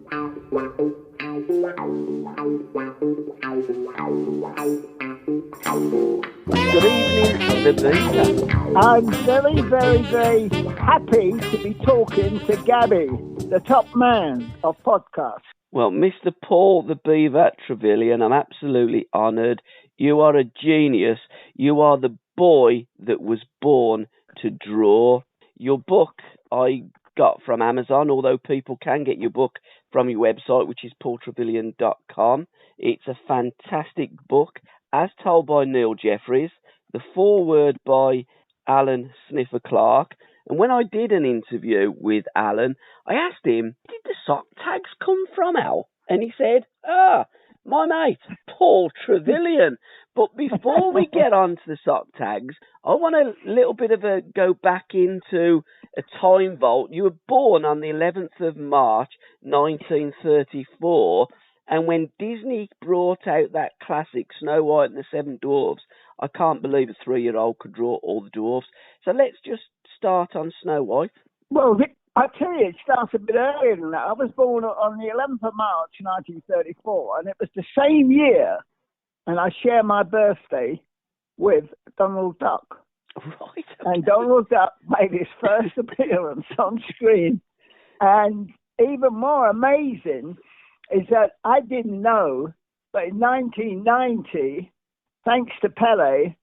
Good evening, the Beaver. I'm very, very, very happy to be talking to Gabby, the top man of podcasts. Well, Mr. Paul the Beaver Trevillion, I'm absolutely honoured. You are a genius. You are the boy that was born to draw. Your book I got from Amazon, although people can get your book from your website, which is paultrevillion.com. It's a fantastic book, as told by Neil Jeffries, the foreword by Alan Sniffer Clark. And when I did an interview with Alan, I asked him, did the sock tags come from Al? And he said, my mate, Paul Trevillion. But before we get on to the sock tags, I want a little bit of a go back into a time vault. You were born on the 11th of March, 1934. And when Disney brought out that classic Snow White and the Seven Dwarfs, I can't believe a 3-year-old could draw all the dwarfs. So let's just start on Snow White. Well, I tell you, it starts a bit earlier than that. I was born on the 11th of March, 1934, and it was the same year, and I share my birthday with Donald Duck. Right. And Donald Duck made his first appearance on screen. And even more amazing is that I didn't know, but in 1990, thanks to Pele,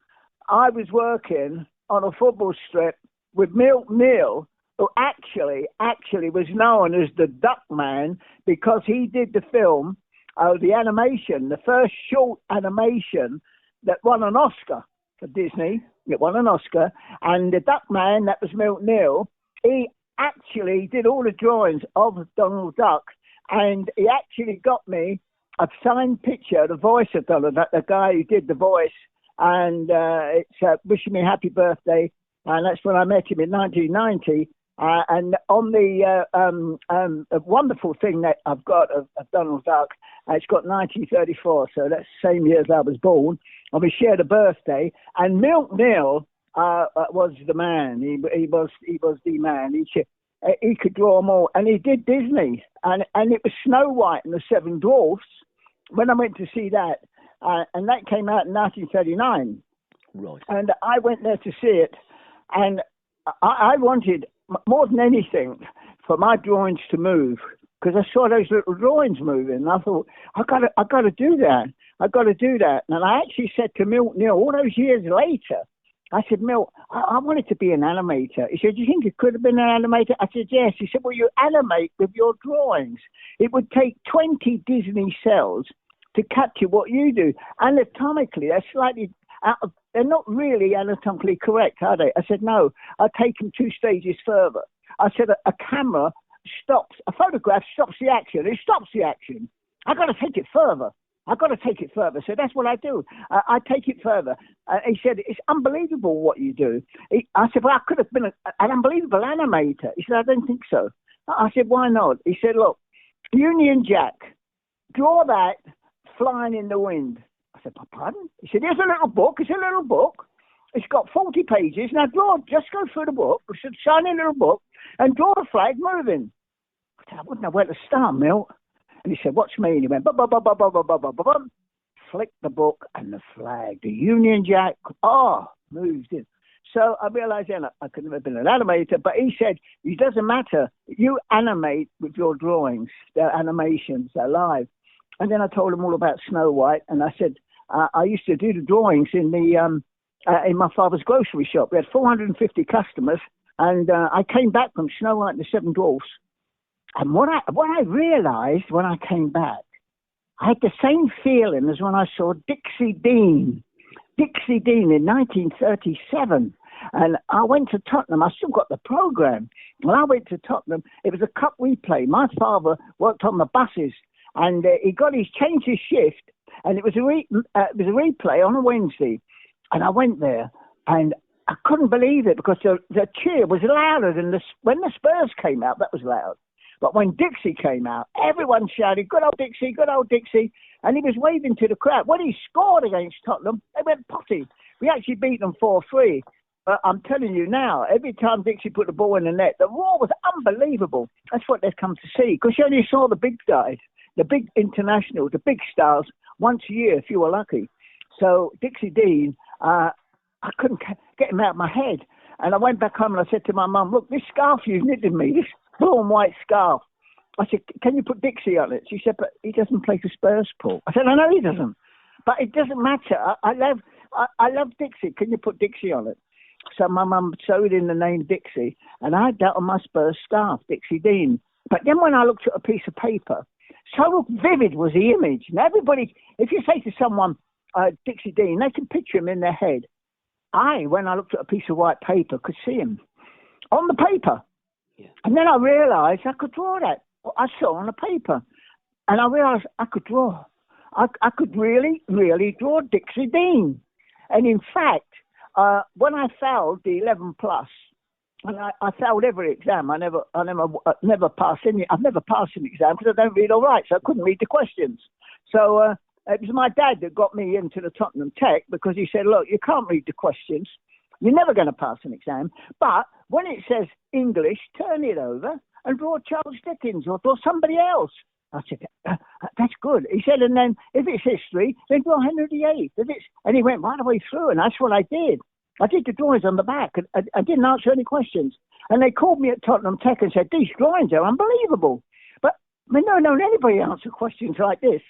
I was working on a football strip with Milt Neal, who actually was known as the Duck Man because he did the film, the animation, the first short animation that won an Oscar for Disney. It won an Oscar. And the Duck Man, that was Milt Neal, he actually did all the drawings of Donald Duck. And he actually got me a signed picture, the voice of Donald Duck, the guy who did the voice. And it's wishing me happy birthday. And that's when I met him in 1990. And on the a wonderful thing that I've got of Donald Duck, it's got 1934, so that's the same year as I was born. And we shared a birthday. And Milt Neal was the man. He was the man. He could draw them all, and he did Disney, and it was Snow White and the Seven Dwarfs when I went to see that, and that came out in 1939. Right. And I went there to see it, and I wanted more than anything for my drawings to move, because I saw those little drawings moving, and I thought I got to do that. I got to do that, and I actually said to Milt Neal all those years later. I said, Milt, I wanted to be an animator. He said, do you think it could have been an animator? I said, yes. He said, well, you animate with your drawings. It would take 20 Disney cells to capture what you do. Anatomically, they're slightly they're not really anatomically correct, are they? I said, no, I take them 2 stages further. I said, a camera stops, a photograph stops the action. It stops the action. I got to take it further. I've got to take it further. So that's what I do. I take it further. He said, it's unbelievable what you do. I said, well, I could have been an unbelievable animator. He said, I don't think so. I said, why not? He said, look, Union Jack, draw that flying in the wind. I said, pardon? He said, here's a little book. It's a little book. It's got 40 pages. Now just go through the book. It's a shiny little book and draw the flag moving. I said, I wouldn't know where to start, Milt. And he said, watch me. And he went, flicked the book and the flag, the Union Jack, moved in. So I realized then I could never have been an animator, but he said, it doesn't matter. You animate with your drawings. They're animations, they're live. And then I told him all about Snow White. And I said, I used to do the drawings in my father's grocery shop. We had 450 customers. And I came back from Snow White and the Seven Dwarfs. And what I realized when I came back, I had the same feeling as when I saw Dixie Dean in 1937. And I went to Tottenham. I still got the program. When I went to Tottenham, it was a cup replay. My father worked on the buses, and he changed his shift, and it was a replay on a Wednesday. And I went there, and I couldn't believe it because the cheer was louder than when the Spurs came out. That was loud. But when Dixie came out, everyone shouted, good old Dixie, good old Dixie. And he was waving to the crowd. When he scored against Tottenham, they went potty. We actually beat them 4-3. But I'm telling you now, every time Dixie put the ball in the net, the roar was unbelievable. That's what they've come to see, because you only saw the big guys, the big internationals, the big stars once a year if you were lucky. So Dixie Dean, I couldn't get him out of my head. And I went back home and I said to my mum, look, this scarf you've knitted me, this blue and white scarf. I said, can you put Dixie on it? She said, but he doesn't play for Spurs, Paul. I said, I know he doesn't. But it doesn't matter. I love Dixie. Can you put Dixie on it? So my mum sewed in the name Dixie, and I had that on my Spurs scarf, Dixie Dean. But then when I looked at a piece of paper, so vivid was the image. And everybody, if you say to someone, Dixie Dean, they can picture him in their head. When I looked at a piece of white paper, could see him on the paper. Yeah. And then I realised I could draw that. I saw on the paper. And I realised I could draw. I could really, really draw Dixie Dean. And in fact, when I failed the 11 plus, and I failed every exam, I never passed any. I've never passed an exam because I don't read all right, so I couldn't read the questions. So it was my dad that got me into the Tottenham Tech, because he said, look, you can't read the questions. You're never going to pass an exam. But when it says English, turn it over and draw Charles Dickens or draw somebody else. I said, that's good. He said, and then if it's history, then draw Henry VIII. And he went right the way through, and that's what I did. I did the drawings on the back. I didn't answer any questions. And they called me at Tottenham Tech and said, these drawings are unbelievable. But I never known anybody answer questions like this.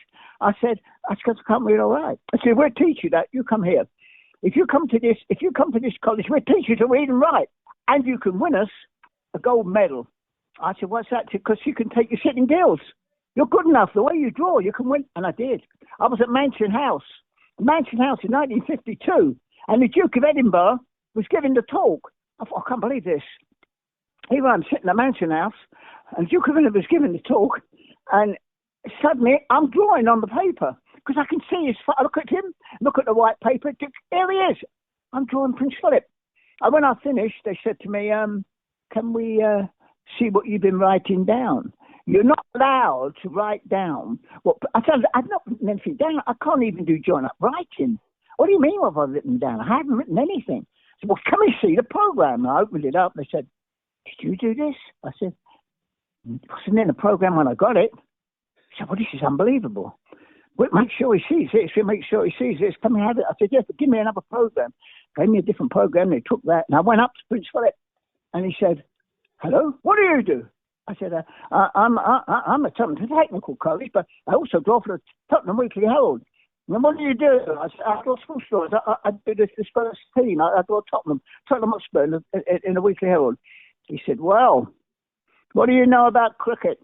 I said, that's because I can't read all right. I said, we'll teach you that. You come here. If you come to this college, we'll teach you to read and write. And you can win us a gold medal. I said, what's that? Because you can take your sitting gills. You're good enough. The way you draw, you can win. And I did. I was at Mansion House in 1952. And the Duke of Edinburgh was giving the talk. I thought, I can't believe this. Here I'm sitting at Mansion House, and the Duke of Edinburgh was giving the talk. And suddenly, I'm drawing on the paper, because I can see his. I look at him, look at the white paper. Here he is. I'm drawing Prince Philip. And when I finished, they said to me, can we see what you've been writing down? You're not allowed to write down. Well, I said, I've not written anything down. I can't even do join-up writing. What do you mean what I've written down? I haven't written anything. I said, well, can we see the program? And I opened it up and they said, did you do this? I said, it wasn't in the program when I got it. I said, well, this is unbelievable. Well, make sure he sees it. Make sure he sees it. Come and have it. I said, yes, but give me another program. Gave me a different program. They took that. And I went up to Prince Philip. And he said, hello, what do you do? I said, I'm a Tottenham Technical College, but I also draw for the Tottenham Weekly Herald. And what do you do? I draw sports stories. I do the Spurs team. I draw Tottenham Hotspur in the Weekly Herald. He said, well, what do you know about cricket?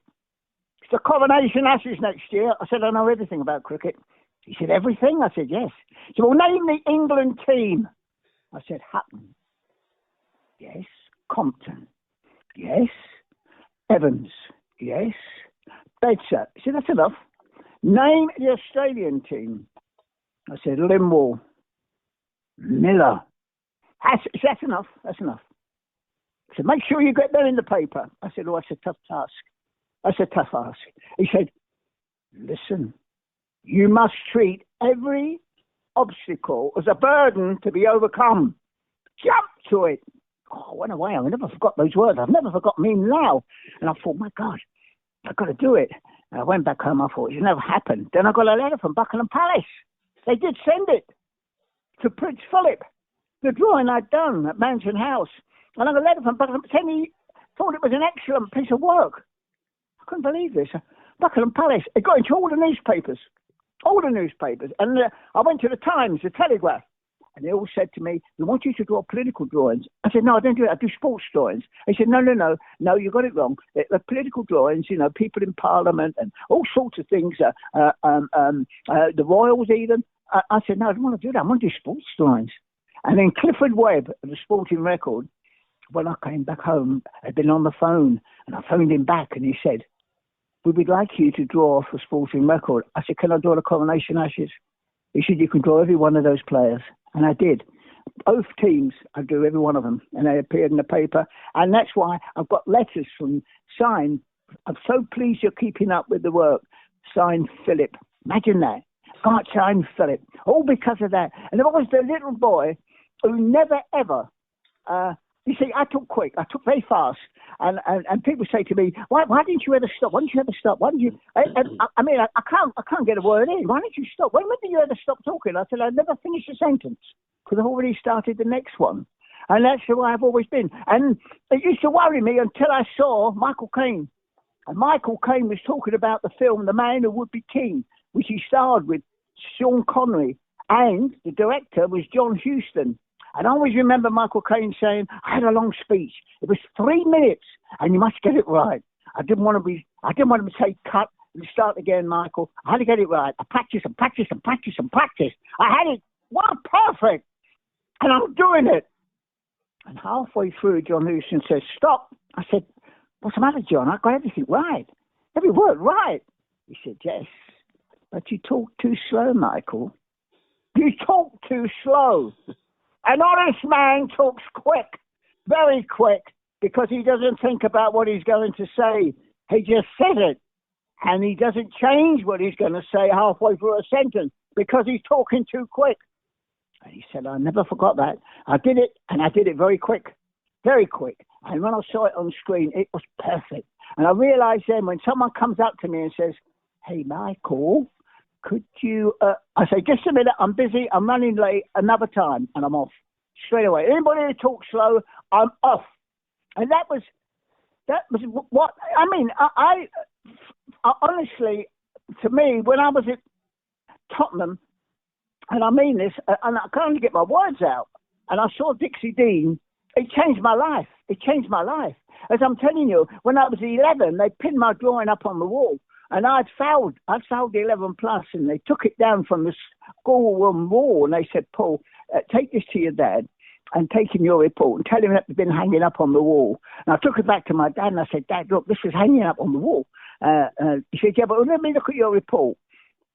It's the Coronation Ashes next year. I said, I know everything about cricket. He said, everything? I said, yes. He said, well, name the England team. I said, Hutton. Yes. Compton. Yes. Evans. Yes. Bedser. He said, that's enough. Name the Australian team. I said, Limwall. Miller. That's enough. That's enough. He said, make sure you get that in the paper. I said, oh, that's a tough task. That's a tough ask. He said, listen, you must treat every obstacle as a burden to be overcome. Jump to it. Oh, I went away. I never forgot those words. I've never forgotten them now. And I thought, my God, I've got to do it. And I went back home. I thought, it never happened. Then I got a letter from Buckingham Palace. They did send it to Prince Philip, the drawing I'd done at Mansion House. And I got a letter from Buckingham saying he thought it was an excellent piece of work. I couldn't believe this. Buckingham Palace, it got into all the newspapers. And I went to the Times, the Telegraph, and they all said to me, we want you to draw political drawings. I said, no, I don't do it. I do sports drawings. They said, no, you got it wrong. The political drawings, people in Parliament and all sorts of things, the royals even. I said, no, I don't want to do that. I want to do sports drawings. And then Clifford Webb of the Sporting Record, when I came back home, had been on the phone, and I phoned him back, and he said, we would like you to draw for Sporting Record. I said, can I draw the Coronation Ashes? He said, you can draw every one of those players. And I did. Both teams, I drew every one of them, and they appeared in the paper. And that's why I've got letters from signed. I'm so pleased you're keeping up with the work. Signed Philip. Imagine that. God signed Philip. All because of that. And there was the little boy who never, ever You see, I talk quick. I talk very fast. And people say to me, why didn't you ever stop? Why didn't you ever stop? Why didn't you? I can't get a word in. Why didn't you stop? When did you ever stop talking? I said, I never finished a sentence because I've already started the next one. And that's the way I've always been. And it used to worry me until I saw Michael Caine. And Michael Caine was talking about the film The Man Who Would Be King, which he starred with Sean Connery. And the director was John Huston. And I always remember Michael Caine saying, I had a long speech. It was 3 minutes, and you must get it right. I didn't want to say cut and start again, Michael. I had to get it right. I practiced and practiced and practiced and practiced. I had it perfect, and I'm doing it. And halfway through, John Huston says, stop. I said, what's the matter, John? I got everything right. Every word right. He said, yes, but you talk too slow, Michael. You talk too slow. An honest man talks quick, very quick, because he doesn't think about what he's going to say. He just says it, and he doesn't change what he's going to say halfway through a sentence because he's talking too quick. And he said, I never forgot that. I did it, and I did it very quick, very quick. And when I saw it on screen, it was perfect. And I realized then when someone comes up to me and says, hey, Michael, could you, I say, just a minute, I'm busy, I'm running late, another time, and I'm off. Straight away. Anybody who talks slow, I'm off. And that was what, I mean, I honestly, to me, when I was at Tottenham, and I mean this, and I can only get my words out, and I saw Dixie Dean, it changed my life. It changed my life. As I'm telling you, when I was 11, they pinned my drawing up on the wall. And I'd failed the 11 plus, and they took it down from the schoolroom wall, and they said, Paul, take this to your dad and take him your report and tell him that it's been hanging up on the wall. And I took it back to my dad, and I said, Dad, look, this was hanging up on the wall. He said, yeah, but let me look at your report.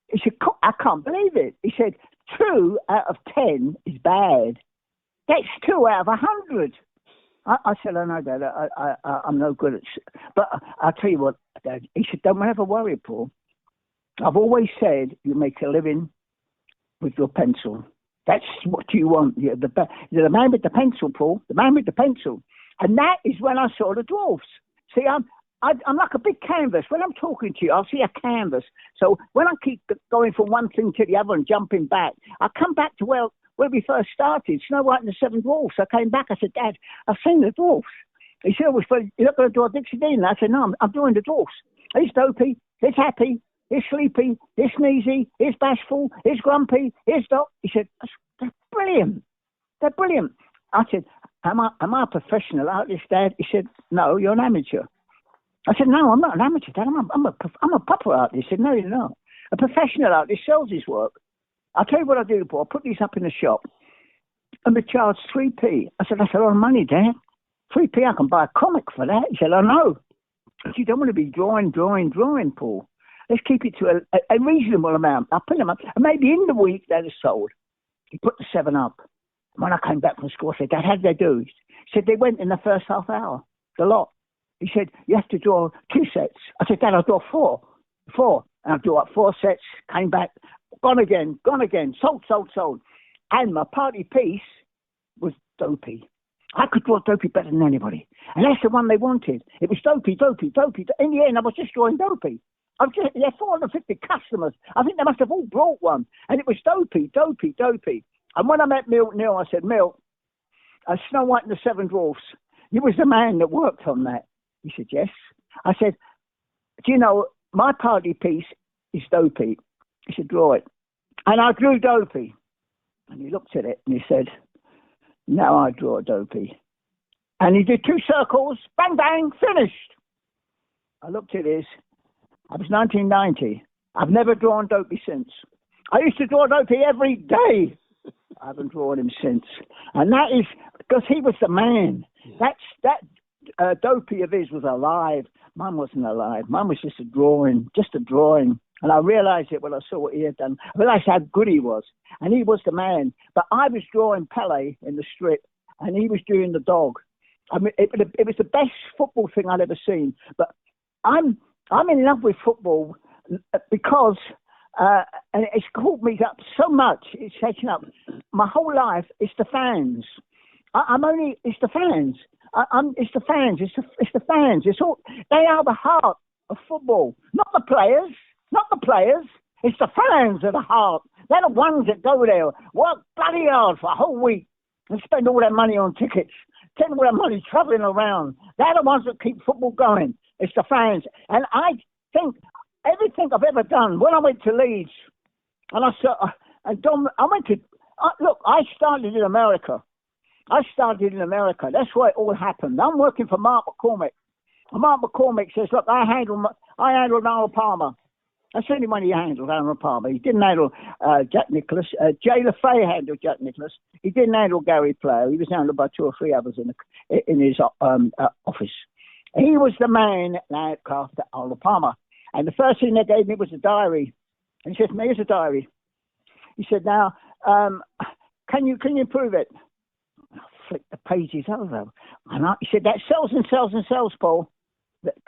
He said, I can't believe it. He said, 2 out of 10 is bad. That's 2 out of 100. I said, I know, Dad, I'm no good at but I'll tell you what, Dad. He said, don't ever worry, Paul. I've always said you make a living with your pencil. That's what you want. You're the man with the pencil, Paul, the man with the pencil. And that is when I saw the dwarfs. See, I'm like a big canvas. When I'm talking to you, I'll see a canvas. So when I keep going from one thing to the other and jumping back, I come back to where we first started, Snow White and the Seven Dwarfs. I came back, I said, Dad, I've seen the dwarfs. He said, you're not going to do a Dixie Dean? I said, no, I'm doing the dwarfs. He's dopey, he's happy, he's sleepy, he's sneezy, he's bashful, he's grumpy, he's dog. He said, they're brilliant. They're brilliant. I said, am I a professional artist, Dad? He said, no, you're an amateur. I said, no, I'm not an amateur, Dad. I'm a proper artist. He said, no, you're not. A professional artist sells his work. I'll tell you what I do, Paul. I'll put these up in the shop and they charge 3p. I said, that's a lot of money, Dad. 3p, I can buy a comic for that. He said, I know. But you don't want to be drawing, Paul. Let's keep it to a reasonable amount. I'll put them up. And maybe in the week they're sold. He put the 7 up. When I came back from school, I said, Dad, how did they do? He said, they went in the first half hour, the lot. He said, you have to draw 2 sets. I said, Dad, I'll draw 4. And I drew up 4 sets, came back, gone again, sold. And my party piece was dopey. I could draw dopey better than anybody. And that's the one they wanted. It was dopey. In the end, I was just drawing dopey. There are 450 customers. I think they must have all brought one. And it was dopey. And when I met Milt Neal, I said, Milt, Snow White and the Seven Dwarfs, you was the man that worked on that. He said, yes. I said, do you know, my party piece is dopey. He said, draw it. And I drew dopey. And he looked at it and he said, now I draw dopey. And he did 2 circles, bang, bang, finished. I looked at his. I was 1990. I've never drawn dopey since. I used to draw dopey every day. I haven't drawn him since. And that is because he was the man. That dopey of his was alive. Mine wasn't alive. Mine was just a drawing. And I realized it when I saw what he had done. I realized how good he was. And he was the man. But I was drawing Pele in the strip, and he was doing the dog. I mean, it was the best football thing I'd ever seen. But I'm in love with football because and it's caught me up so much. It's taken up my whole life. It's the fans. I'm only. It's the fans. It's the fans. It's the fans. It's all. They are the heart of football, not the players. Not the players. It's the fans at the heart. They're the ones that go there, work bloody hard for a whole week and spend all their money on tickets, spend all their money travelling around. They're the ones that keep football going. It's the fans. And I think everything I've ever done, when I went to Leeds, and I started in America. That's where it all happened. I'm working for Mark McCormick. And Mark McCormick says, look, I handled Arnold Palmer. That's the only one he handled, Arnold Palmer. He didn't handle Jack Nicklaus. Jay LaFay handled Jack Nicklaus. He didn't handle Gary Player. He was handled by 2 or 3 others in his office. He was the man that looked after Arnold Palmer. And the first thing they gave me was a diary. And he said to me, here's a diary. He said, now, can you improve it? I flicked the pages over. And he said, that sells and sells and sells, Paul.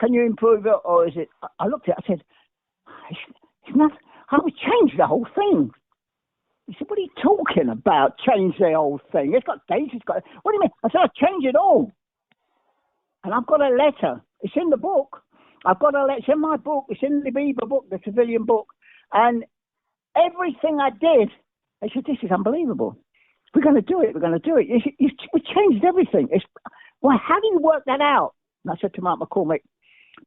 Can you improve it, or is it? I looked at it, I said, it's not, I would change the whole thing. He said, what are you talking about, change the whole thing? It's got dates, what do you mean? I said, I'll change it all. And I've got a letter. It's in the book. I've got a letter. It's in my book. It's in the Bieber book, the Trevillion book. And everything I did, they said, this is unbelievable. We're going to do it. We changed everything. Well, how do you work that out? And I said to Mark McCormick,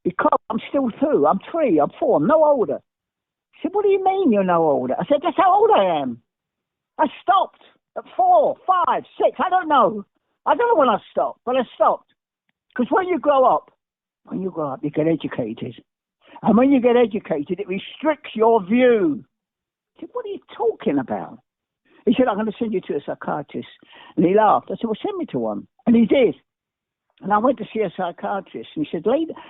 because I'm still 2, I'm 3, I'm 4, I'm no older. He said, what do you mean you're no older? I said, that's how old I am. I stopped at 4, 5, 6, I don't know. I don't know when I stopped, but I stopped. Because when you grow up, you get educated. And when you get educated, it restricts your view. I said, what are you talking about? He said, I'm going to send you to a psychiatrist. And he laughed. I said, well, send me to one. And he did. And I went to see a psychiatrist, and he said,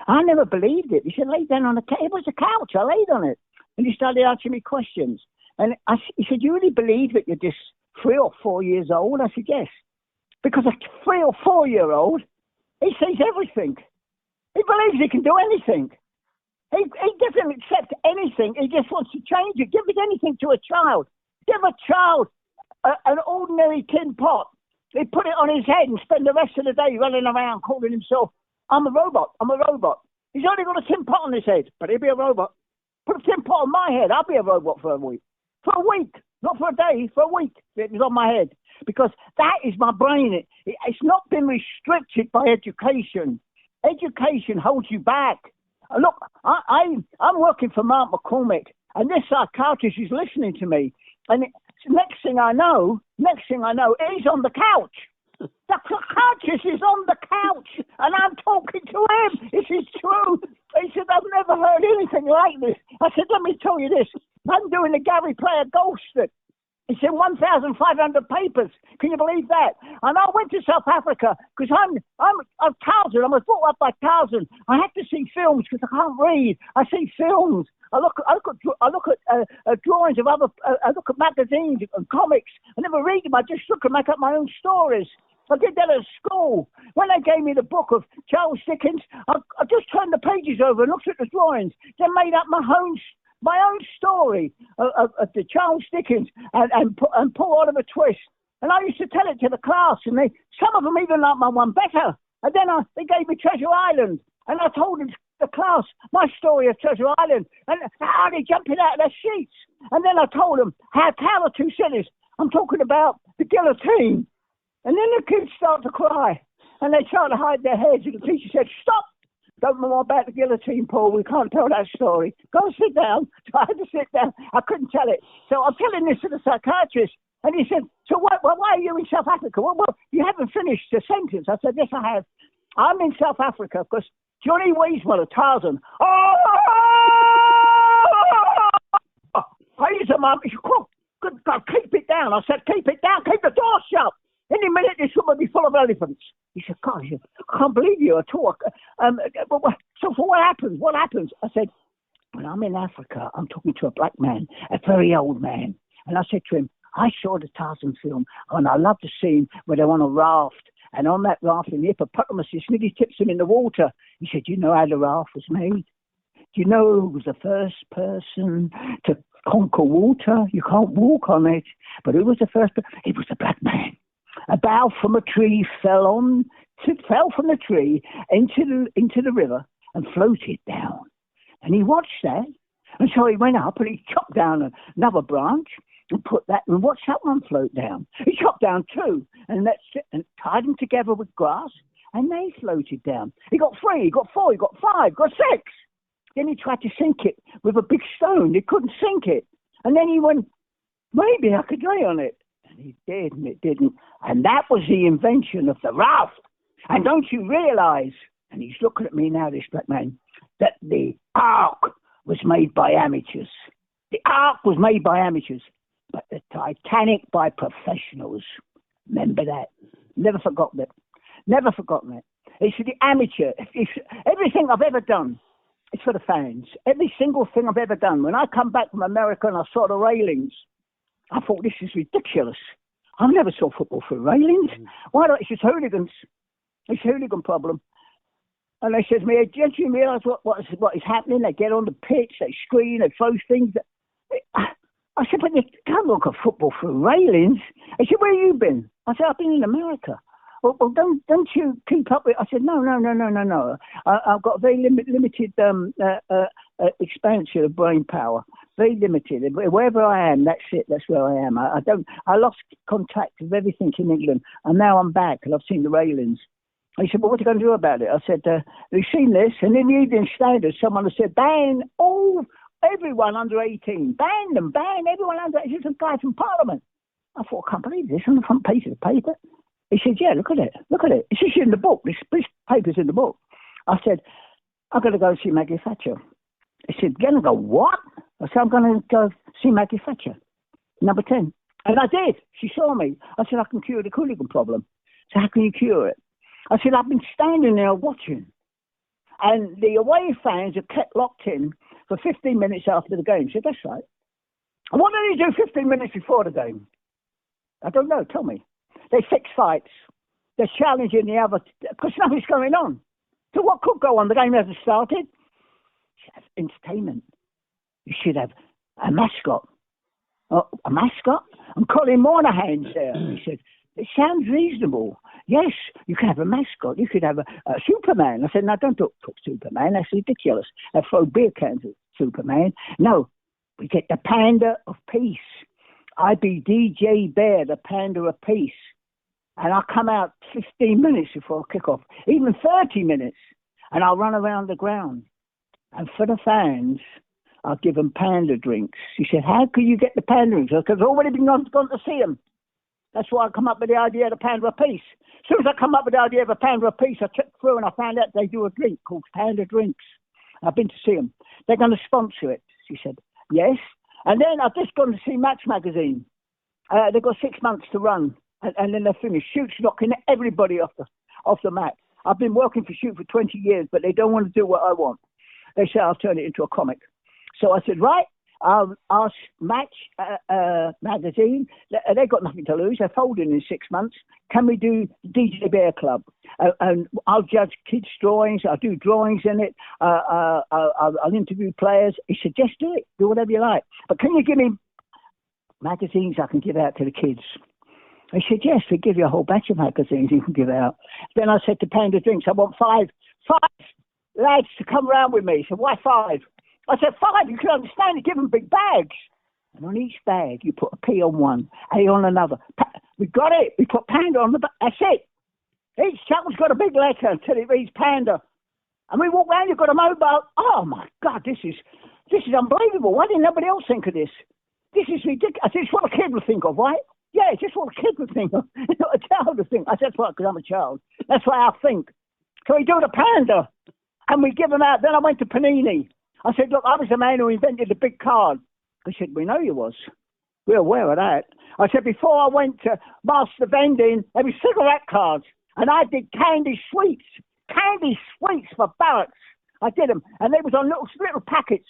I never believed it. He said, lay down on the couch. It was a couch. I laid on it. And he started asking me questions. And he said, you really believe that you're just 3 or 4 years old? I said, yes. Because a 3 or 4-year-old, he sees everything. He believes he can do anything. He doesn't accept anything. He just wants to change it. Give it anything to a child. Give a child an ordinary tin pot. They put it on his head and spend the rest of the day running around calling himself, I'm a robot. He's only got a tin pot on his head, but he'll be a robot. Put a tin pot on my head, I'll be a robot for a week. For a week, not for a day, for a week. It was on my head. Because that is my brain. It's not been restricted by education. Education holds you back. Look, I'm working for Mark McCormick, and this psychiatrist is listening to me. And next thing I know, he's on the couch. The psychiatrist is on the couch, and I'm talking to him. This is true. He said, I've never heard anything like this. I said, let me tell you this. I'm doing the Gary Player golf stick. It's in 1,500 papers. Can you believe that? And I went to South Africa because I'm Tarzan. I was brought up by Tarzan. I have to see films because I can't read. I see films. I look at drawings of other. I look at magazines and comics. I never read them. I just look and make up my own stories. I did that at school. When they gave me the book of Charles Dickens, I just turned the pages over and looked at the drawings. Then made up my own story of the Charles Dickens and Paul Oliver Twist. And I used to tell it to the class, and some of them even liked my one better. And then they gave me Treasure Island, and I told the class my story of Treasure Island, and how they jumping out of their seats. And then I told them how Tower Two Cities. I'm talking about the guillotine. And then the kids start to cry, and they try to hide their heads. And the teacher said, "Stop! Don't know more about the guillotine, Paul. We can't tell that story. Go and sit down." So I had to sit down. I couldn't tell it. So I'm telling this to the psychiatrist. And he said, "So why are you in South Africa?" Well, you haven't finished the sentence. I said, "Yes, I have. I'm in South Africa because Johnny Weismuller, Tarzan." He's a mum. Good God, keep it down. I said, "Keep it down. Keep the door shut. Any minute this room will be full of elephants." He said, "God, I can't believe you at all." So what happens? What happens? I said, "When I'm in Africa, I'm talking to a black man, a very old man." And I said to him, "I saw the Tarzan film, and I love the scene where they're on a raft. And on that raft, the hippopotamus nearly tips him in the water." He said, "Do you know how the raft was made? Do you know who was the first person to conquer water? You can't walk on it. But who was the first person? It was a black man." A bough from a tree fell from the tree into the river and floated down. And he watched that. And so he went up and he chopped down another branch and watched that one float down. He chopped down two and tied them together with grass, and they floated down. He got 3, he got 4, he got 5, got 6. Then he tried to sink it with a big stone. He couldn't sink it. And then he went, maybe I could lay on it. And he did, and it didn't. And that was the invention of the raft. And don't you realize, and he's looking at me now, this black man, that the ark was made by amateurs. The ark was made by amateurs, but the Titanic by professionals. Remember that. Never forgotten it. Never forgotten it. It's the amateur. It's everything I've ever done, it's for the fans. Every single thing I've ever done. When I come back from America and I saw the railings, I thought, this is ridiculous. I never saw football through railings. Why not? It's just hooligans. It's a hooligan problem. And they said to me, don't you realise what is happening? They get on the pitch, they scream, they throw things. I said, but you can't look at football through railings. They said, where have you been? I said, I've been in America. Well, don't you keep up with it? I said, no. I've got very limited expansion of brain power. Very limited. Wherever I am, that's it. That's where I am. I lost contact with everything in England, and now I'm back, and I've seen the railings. He said, well, what are you going to do about it? I said, have you seen this? And in the Evening Standard, someone has said, ban everyone under 18. Ban them, ban everyone under 18. It's a guy from Parliament. I thought, I can't believe this on the front page of the paper. He said, yeah, look at it. It's just in the book. This paper's in the book. I said, I'm going to go see Maggie Thatcher. He said, you're going to go what? I said, I'm going to go see Maggie Thatcher, number 10. And I did. She saw me. I said, I can cure the hooligan problem. So how can you cure it? I said, I've been standing there watching. And the away fans are kept locked in for 15 minutes after the game. I said, that's right. And what do they do 15 minutes before the game? I don't know. Tell me. They fix fights. They're challenging the other, because nothing's going on. So what could go on? The game hasn't started. You should have entertainment. You should have a mascot. A mascot? And Colin Moynihan's there. He said, it sounds reasonable. Yes, you can have a mascot. You could have a Superman. I said, no, don't talk Superman. That's ridiculous. They throw beer cans at Superman. No, we get the Panda of Peace. I be DJ Bear, the Panda of Peace. And I'll come out 15 minutes before kick-off, even 30 minutes, and I'll run around the ground. And for the fans, I'll give them panda drinks. He said, how could you get the panda drinks? Because I've already been gone to see them. That's why I come up with the idea of the Panda of Peace. As soon as I come up with the idea of a Panda of Peace, I checked through and I found out they do a drink called Panda Drinks. I've been to see them. They're going to sponsor it. She said, yes. And then I've just gone to see Match Magazine. They've got 6 months to run, and then they're finished. Shoot's knocking everybody off the mat. I've been working for Shoot for 20 years, but they don't want to do what I want. They say I'll turn it into a comic. So I said, right, I'll ask Match Magazine. They've got nothing to lose. They're folding in 6 months. Can we do DJ Bear Club? And I'll judge kids' drawings. I'll do drawings in it. I'll interview players. He said, just do it. Do whatever you like. But can you give me magazines I can give out to the kids? I said, yes, we give you a whole batch of magazines you can give out. Then I said to Panda Drinks, I want five lads to come round with me. He said, why 5? I said, 5, you can understand it, give them big bags. And on each bag, you put a P on one, A on another. We got it. We put Panda on the back. That's it. Each chap's got a big letter until it reads Panda. And we walk round, you've got a mobile. Oh, my God, this is unbelievable. Why didn't nobody else think of this? This is ridiculous. I said, it's what a kid would think of, right? Yeah, it's just what a kid would think of. Not a child would think. I said, that's right, because I'm a child. That's why I think. Can we do the Panda? And we give them out. Then I went to Panini. I said, look, I was the man who invented the big card. They said, we know you was. We're aware of that. I said, before I went to master vending, there was cigarette cards. And I did candy sweets for barracks. I did them. And they was on little packets.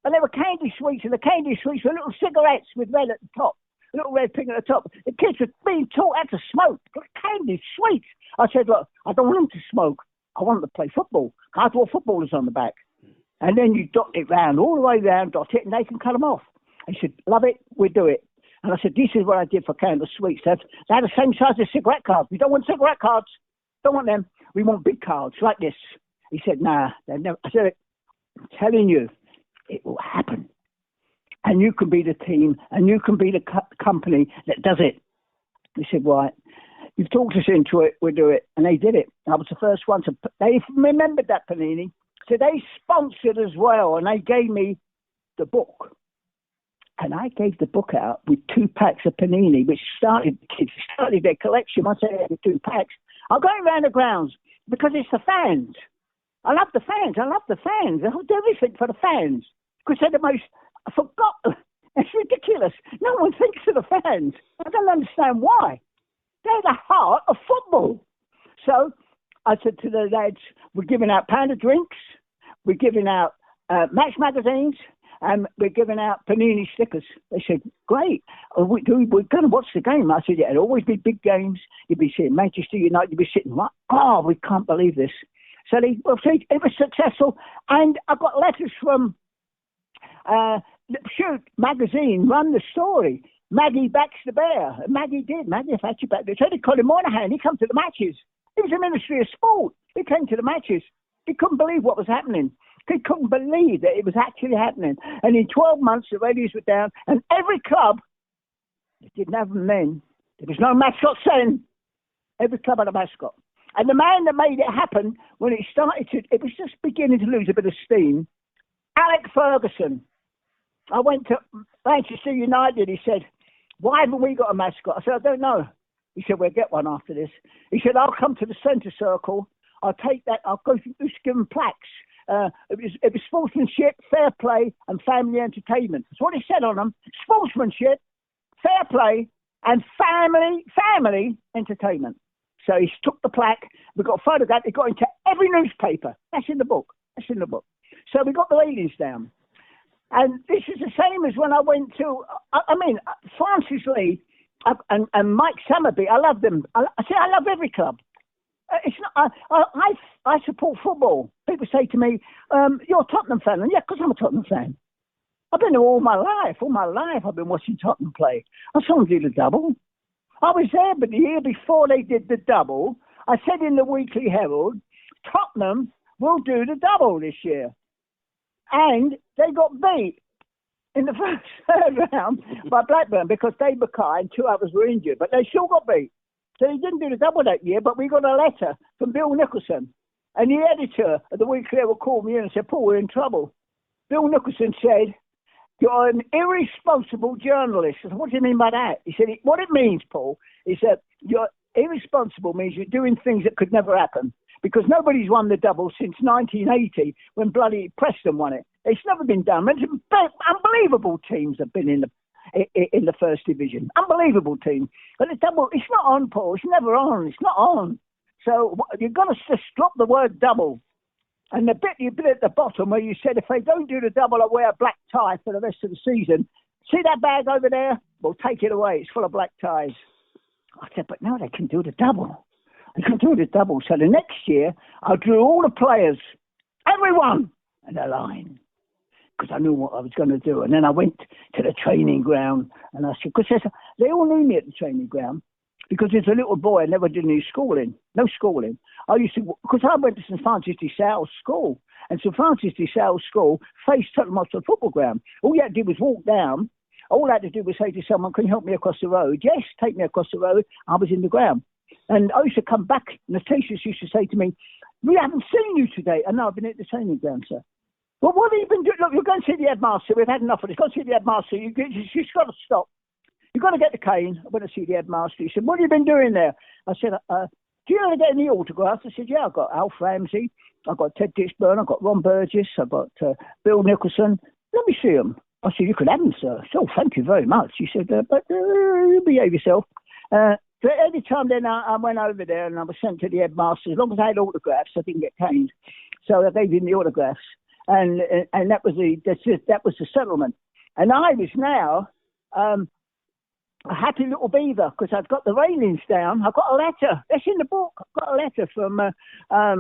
And they were candy sweets. And the candy sweets were little cigarettes with red at the top. A little red pig at the top. The kids were being taught how to smoke. Candy sweets. I said, look, I don't want them to smoke. I want them to play football. I draw footballers on the back. And then you dot it round, all the way round, dot it, and they can cut them off. He said, love it, we'll do it. And I said, this is what I did for Candle Sweets. They had the same size as cigarette cards. We don't want cigarette cards. Don't want them. We want big cards like this. He said, nah. Never. I said, I'm telling you, it will happen. And you can be the team, and you can be the company that does it. He said, right, you've talked us into it, we'll do it. And they did it. I was the first one to, they remembered that, Panini. So they sponsored as well, and they gave me the book. And I gave the book out with 2 packs of Panini, which started their collection. Once I had the 2 packs, I'm going around the grounds because it's the fans. I love the fans. I'll do everything for the fans because they're the most, I forgot. It's ridiculous. No one thinks of the fans. I don't understand why. They're the heart of football. So I said to the lads, we're giving out Panda drinks, we're giving out match magazines, and we're giving out Panini stickers. They said, great. We're going to watch the game. I said, yeah, it'll always be big games. You'll be seeing Manchester United. You'll be sitting like, oh, we can't believe this. So it was successful. And I got letters from Shoot magazine, run the story. Maggie backs the bear. Maggie did. Maggie actually backed the bear. So they called him Moynihan. He come to the matches. He was the Ministry of Sport. He came to the matches. He couldn't believe what was happening. He couldn't believe that it was actually happening. And in 12 months, the radios were down. And every club, they didn't have them then. There was no mascot then. Every club had a mascot. And the man that made it happen, when it started to, it was just beginning to lose a bit of steam, Alec Ferguson. I went to Manchester United. He said, why haven't we got a mascot? I said, I don't know. He said, we'll get one after this. He said, I'll come to the centre circle. I'll take that. I'll go to give them plaques. It was sportsmanship, fair play, and family entertainment. That's what he said on them. Sportsmanship, fair play, and family entertainment. So he took the plaque. We got a photograph. It got into every newspaper. That's in the book. So we got the ratings down. And this is the same as when I went to, Francis Lee and Mike Summerby. I love them. I love every club. It's not. I support football. People say to me, "You're a Tottenham fan," and yeah, because I'm a Tottenham fan. I've been there all my life. All my life, I've been watching Tottenham play. I saw them do the double. I was there, but the year before they did the double, I said in the Weekly Herald, Tottenham will do the double this year, and they got beat in the third round by Blackburn because Dave Mackay and 2 others were injured, but they still got beat. So he didn't do the double that year, but we got a letter from Bill Nicholson. And the editor of the Weekly Herald called me in and said, Paul, we're in trouble. Bill Nicholson said, you're an irresponsible journalist. I said, what do you mean by that? He said, what it means, Paul, is that you're irresponsible means you're doing things that could never happen. Because nobody's won the double since 1980 when bloody Preston won it. It's never been done. Unbelievable teams have been in the first division. Unbelievable team. But the double, it's not on, Paul. It's never on. It's not on. So you've got to just drop the word double. And the bit you did at the bottom where you said, if they don't do the double, I wear a black tie for the rest of the season. See that bag over there? Well, take it away. It's full of black ties. I said, but no, they can do the double. They can do the double. So the next year, I drew all the players, everyone, in a line. Because I knew what I was going to do. And then I went to the training ground and I said, because they all knew me at the training ground because as a little boy, I never did any schooling, no schooling. I used to, because I went to St. Francis de Sales School and St. Francis de Sales School faced Tottenham Hotspur football ground. All you had to do was walk down. All I had to do was say to someone, can you help me across the road? Yes, take me across the road. I was in the ground. And I used to come back and the teachers used to say to me, we haven't seen you today. And no, I've been at the training ground, sir. Well, what have you been doing? Look, you're going to see the headmaster. We've had enough of this. Go and see the headmaster. You've got to stop. You've got to get the cane. I went to see the headmaster. He said, what have you been doing there? I said, do you want to get any autographs? I said, yeah, I've got Alf Ramsey. I've got Ted Dixburn. I've got Ron Burgess. I've got Bill Nicholson. Let me see them. I said, you could have them, sir. So thank you very much. He said, but you behave yourself. So every time then I went over there and I was sent to the headmaster. As long as I had autographs, I didn't get caned. So I gave him the autographs. And that was the settlement. And I was now a happy little beaver because I've got the railings down. I've got a letter. That's in the book. I've got a letter from I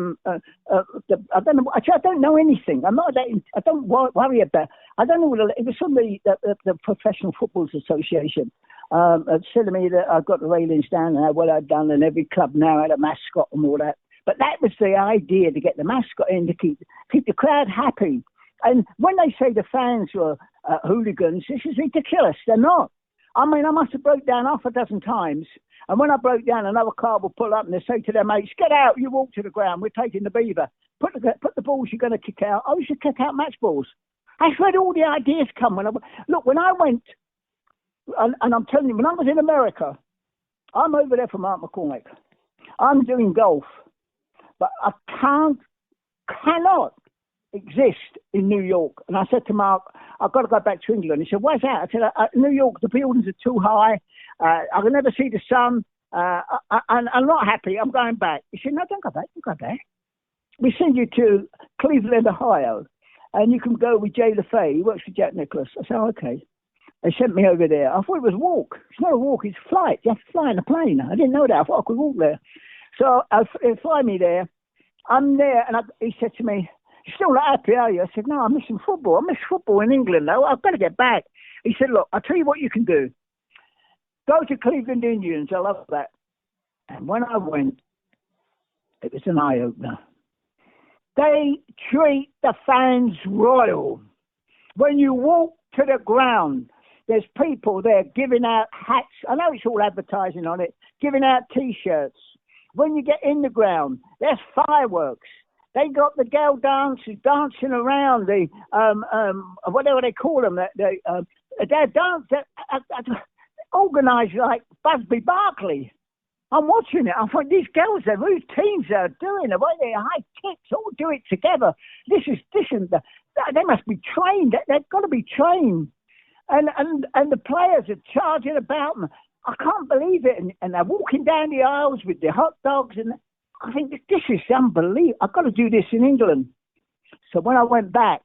don't know. Actually, I don't know anything. I'm not. I don't worry about. I don't know what it was from the Professional Footballers Association. telling me that I've got the railings down and how well I'd done, and every club now had a mascot and all that. But that was the idea, to get the mascot in, to keep the crowd happy. And when they say the fans were hooligans, this is ridiculous. They're not. I mean, I must have broke down half a dozen times. And when I broke down, another car will pull up and they say to their mates, get out, you walk to the ground, we're taking the beaver. Put the balls you're going to kick out. I used to kick out match balls. That's where all the ideas come. When I went, and I'm telling you, when I was in America, I'm over there for Mark McCormick. I'm doing golf. But I cannot exist in New York. And I said to Mark, I've got to go back to England. He said, why's that? I said, New York, the buildings are too high. I can never see the sun. I'm not happy. I'm going back. He said, no, don't go back. Don't go back. We send you to Cleveland, Ohio, and you can go with Jay LaFay. He works for Jack Nicklaus. I said, oh, okay. They sent me over there. I thought it was a walk. It's not a walk, it's flight. You have to fly in a plane. I didn't know that. I thought I could walk there. So they fly me there. I'm there, and he said to me, you're still not happy, are you? I said, no, I'm missing football. I miss football in England, though. I've got to get back. He said, look, I'll tell you what you can do. Go to Cleveland Indians. I love that. And when I went, it was an eye-opener. They treat the fans royal. When you walk to the ground, there's people there giving out hats. I know it's all advertising on it, giving out T-shirts. When you get in the ground, there's fireworks. They got the girl dancers dancing around the whatever they call them. They're organised like Busby Berkeley. I'm watching it. I thought, these girls, their routines they're doing, the way they high kicks, all do it together. They must be trained. They've got to be trained. And the players are charging about them. I can't believe it. And they're walking down the aisles with their hot dogs. And I think this is unbelievable. I've got to do this in England. So when I went back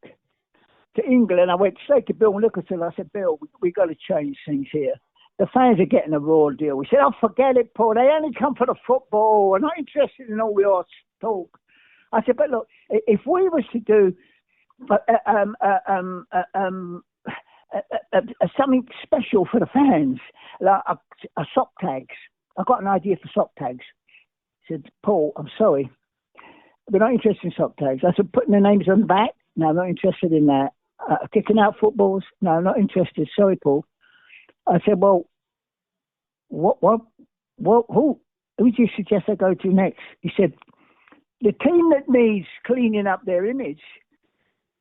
to England, I went straight to Bill Nicholson. I said, Bill, we've got to change things here. The fans are getting a raw deal. We said, oh, forget it, Paul. They only come for the football. We're not interested in all your talk. I said, but look, if we was to do something special for the fans, like a sock tags. I've got an idea for sock tags. I said, Paul, I'm sorry. We're not interested in sock tags. I said, putting the names on the back? No, I'm not interested in that. Kicking out footballs? No, I'm not interested. Sorry, Paul. I said, well, who do you suggest I go to next? He said, the team that needs cleaning up their image,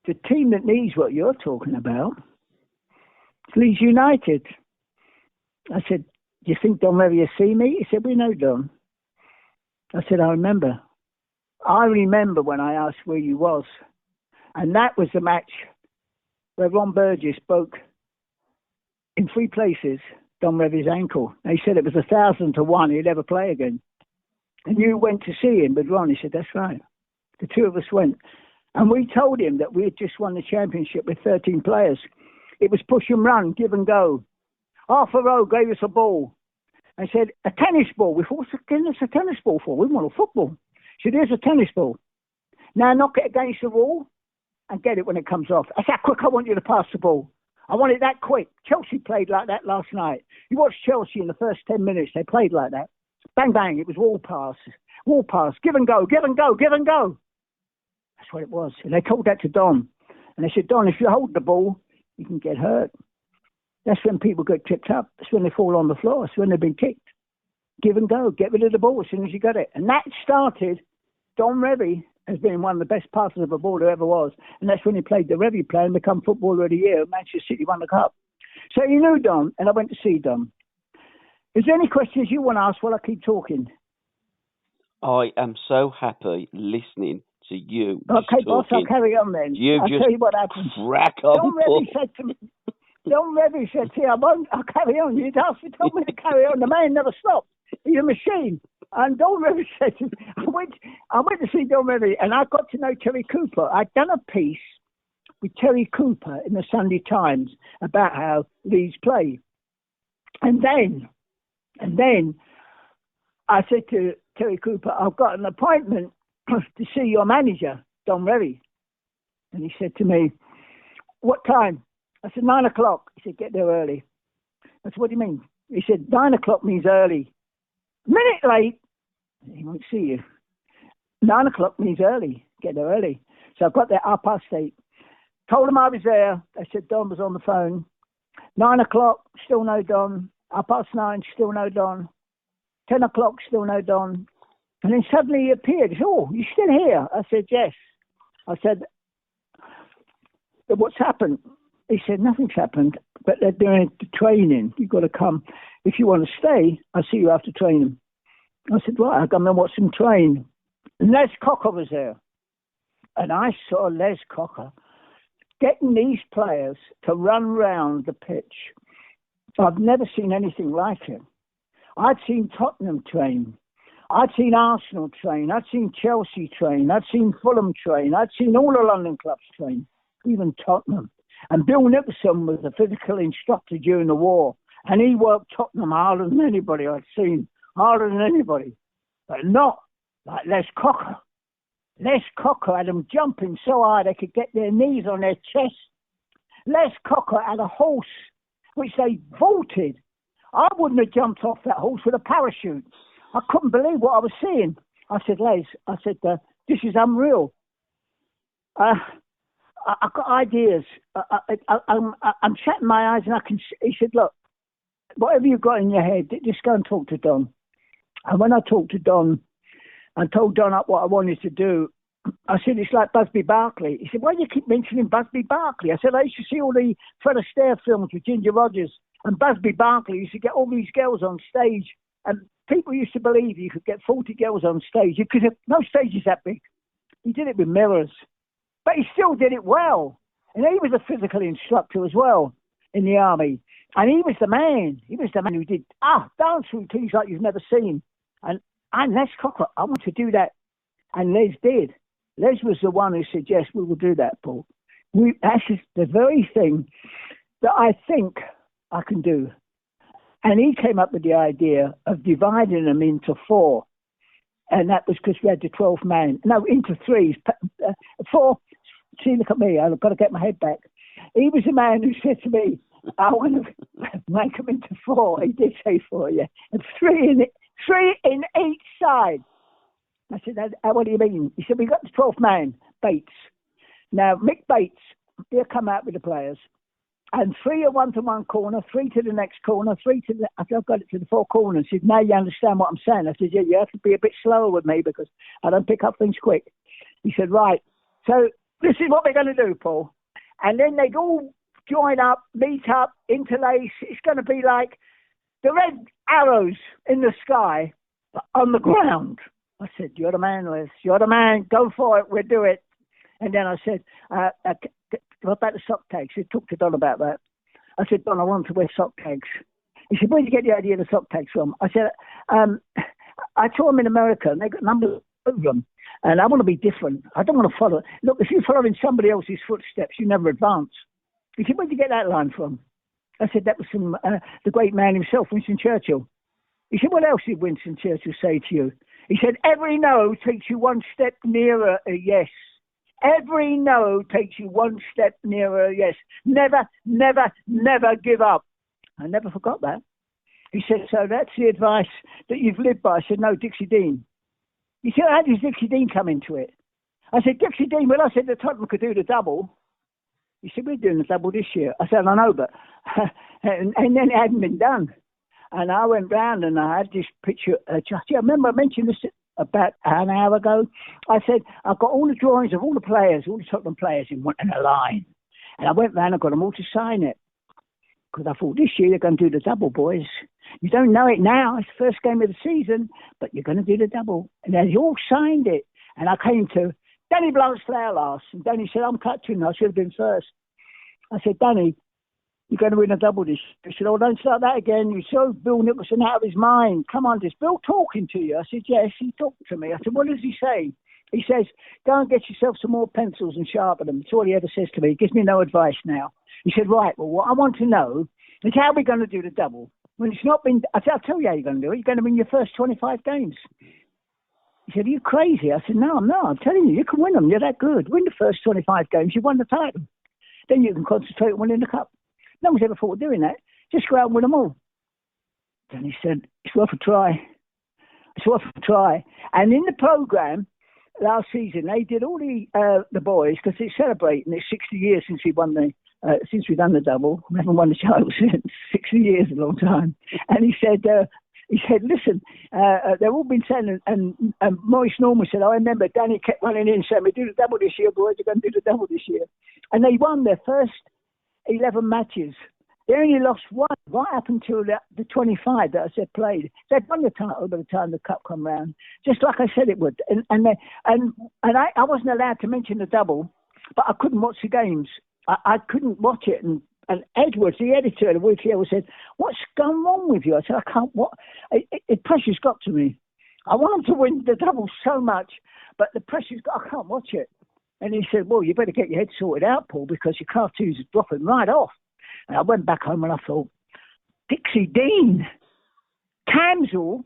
the team that needs what you're talking about, Leeds United. I said, do you think Don Revie will see me? He said, we know Don. I said, I remember when I asked where you was. And that was the match where Ron Burgess broke in 3 places Don Revie's ankle. They said it was 1,000 to 1 he'd ever play again. And you went to see him with Ron. He said, that's right. The two of us went. And we told him that we had just won the championship with 13 players. It was push and run, give and go. Half a row gave us a ball. I said, a tennis ball. We thought, what's a tennis ball for? We want a football. He said, here's a tennis ball. Now knock it against the wall and get it when it comes off. That's how quick I want you to pass the ball. I want it that quick. Chelsea played like that last night. You watched Chelsea in the first 10 minutes. They played like that. Bang, bang. It was wall pass, give and go, give and go, give and go. That's what it was. And they told that to Don. And they said, Don, if you hold the ball, you can get hurt. That's when people get tripped up. That's when they fall on the floor. That's when they've been kicked. Give and go. Get rid of the ball as soon as you got it. And that started, Don Revie has been one of the best passers of a ball there ever was. And that's when he played the Revie player and become Footballer of the Year. Manchester City won the cup. So you knew Don, and I went to see Don. Is there any questions you want to ask while I keep talking? I am so happy listening to you. Okay, boss, I'll carry on then. I'll tell you what happened. Crack on, Don Revie said to me, I'll carry on. You'd asked me, told me to carry on. The man never stopped. He's a machine. And Don Revie said to me, I went to see Don Revie, and I got to know Terry Cooper. I'd done a piece with Terry Cooper in the Sunday Times about how Leeds play. And then I said to Terry Cooper, I've got an appointment to see your manager, Don Revie. And he said to me, what time? I said, 9 o'clock. He said, get there early. I said, what do you mean? He said, 9 o'clock means early. A minute late, he won't see you. 9 o'clock means early. Get there early. So I got there 8:30. Told them I was there. They said Don was on the phone. 9 o'clock, still no Don. 9:30, still no Don. 10 o'clock, still no Don. And then suddenly he appeared. He said, oh, you still here? I said, yes. I said, what's happened? He said, nothing's happened, but they're doing the training. You've got to come. If you want to stay, I'll see you after training. I said, right, I'll come and watch them train. And Les Cocker was there. And I saw Les Cocker getting these players to run round the pitch. I've never seen anything like it. I'd seen Tottenham train. I'd seen Arsenal train. I'd seen Chelsea train. I'd seen Fulham train. I'd seen all the London clubs train, even Tottenham. And Bill Nicholson was a physical instructor during the war. And he worked Tottenham harder than anybody I'd seen. Harder than anybody. But not like Les Cocker. Les Cocker had them jumping so high they could get their knees on their chest. Les Cocker had a horse which they vaulted. I wouldn't have jumped off that horse with a parachute. I couldn't believe what I was seeing. I said, Les, this is unreal. I've got ideas. I'm shutting my eyes and I can see. He said, look, whatever you've got in your head, just go and talk to Don. And when I talked to Don, I told Don up what I wanted to do. I said, it's like Busby Berkeley. He said, why do you keep mentioning Busby Berkeley? I said, I used to see all the Fred Astaire films with Ginger Rogers. And Busby Berkeley used to get all these girls on stage. And people used to believe you could get 40 girls on stage. Because no stage is that big. He did it with mirrors. But he still did it well. And he was a physical instructor as well in the army. And he was the man. He was the man who did dance routines like you've never seen. And Les Cocker, I want to do that. And Les did. Les was the one who said, yes, we will do that, Paul. That's the very thing that I think I can do. And he came up with the idea of dividing them into 4. And that was because we had the 12th man. No, into 3. 4. See, look at me. I've got to get my head back. He was the man who said to me, I want to make them into 4. He did say 4, yeah. And 3 in each side. I said, what do you mean? He said, we got the 12th man, Bates. Now, Mick Bates, he'll come out with the players. And 3 are one to one corner, 3 to the next corner, 3 to the... I've got it to the 4 corners. He said, now you understand what I'm saying. I said, yeah, you have to be a bit slower with me because I don't pick up things quick. He said, right. So this is what we're going to do, Paul. And then they'd all join up, meet up, interlace. It's going to be like the red arrows in the sky on the ground. I said, you're the man, Les. You're the man. Go for it. We'll do it. And then I said, what about the sock tags? He talked to Don about that. I said, Don, I want to wear sock tags. He said, where did you get the idea of the sock tags from? I said, I saw them in America and they got numbers of them. And I want to be different. I don't want to follow. Look, if you're following somebody else's footsteps, you never advance. He said, where did you get that line from? I said, that was from the great man himself, Winston Churchill. He said, what else did Winston Churchill say to you? He said, every no takes you one step nearer a yes. Every no takes you one step nearer a yes. Never, never, never give up. I never forgot that. He said, so that's the advice that you've lived by. I said, no, Dixie Dean. He said, how does Dixie Dean come into it? I said, Dixie Dean, well, I said the Tottenham could do the double. He said, we're doing the double this year. I said, I know, but... and then it hadn't been done. And I went round and I had this picture. I remember I mentioned this about an hour ago. I said, I've got all the drawings of all the players, all the Tottenham players in a line. And I went round and got them all to sign it. Because I thought, this year they're going to do the double, boys. You don't know it now. It's the first game of the season, but you're going to do the double. And they all signed it. And I came to Danny Blanchflower last. And Danny said, I'm captain. I should have been first. I said, Danny, you're going to win a double this year. He said, oh, don't start that again. You saw Bill Nicholson out of his mind. Come on, is Bill talking to you? I said, yes, he talked to me. I said, what does he say? He says, go and get yourself some more pencils and sharpen them. That's all he ever says to me. He gives me no advice now. He said, right, well, what I want to know is how we're going to do the double. When it's not been, I said, I'll tell you how you're going to do it. You're going to win your first 25 games. He said, are you crazy? I said, no, I'm not. I'm telling you, you can win them. You're that good. Win the first 25 games. You won the title. Then you can concentrate on winning the cup. No one's ever thought of doing that. Just go out and win them all. And he said, it's worth a try. It's worth a try. And in the programme last season, they did all the boys, because it's celebrating. It's 60 years since we've done the double. We haven't won the title since. 60 years, a long time. And he said, listen, they've all been saying, and Maurice Norman said, I remember Danny kept running in saying, we do the double this year, boys, we're going to do the double this year. And they won their first 11 matches. They only lost one right up until the 25 that I said played. They'd won the title by the time the cup come round, just like I said it would. And I wasn't allowed to mention the double, but I couldn't watch the games. I couldn't watch it. And Edwards, the editor of the Weekly Herald, said, what's going wrong with you? I said, I can't. Pressure's got to me. I want them to win the double so much, but the pressure's got, I can't watch it. And he said, well, you better get your head sorted out, Paul, because your cartoons are dropping right off. And I went back home and I thought, Dixie Dean, Camsell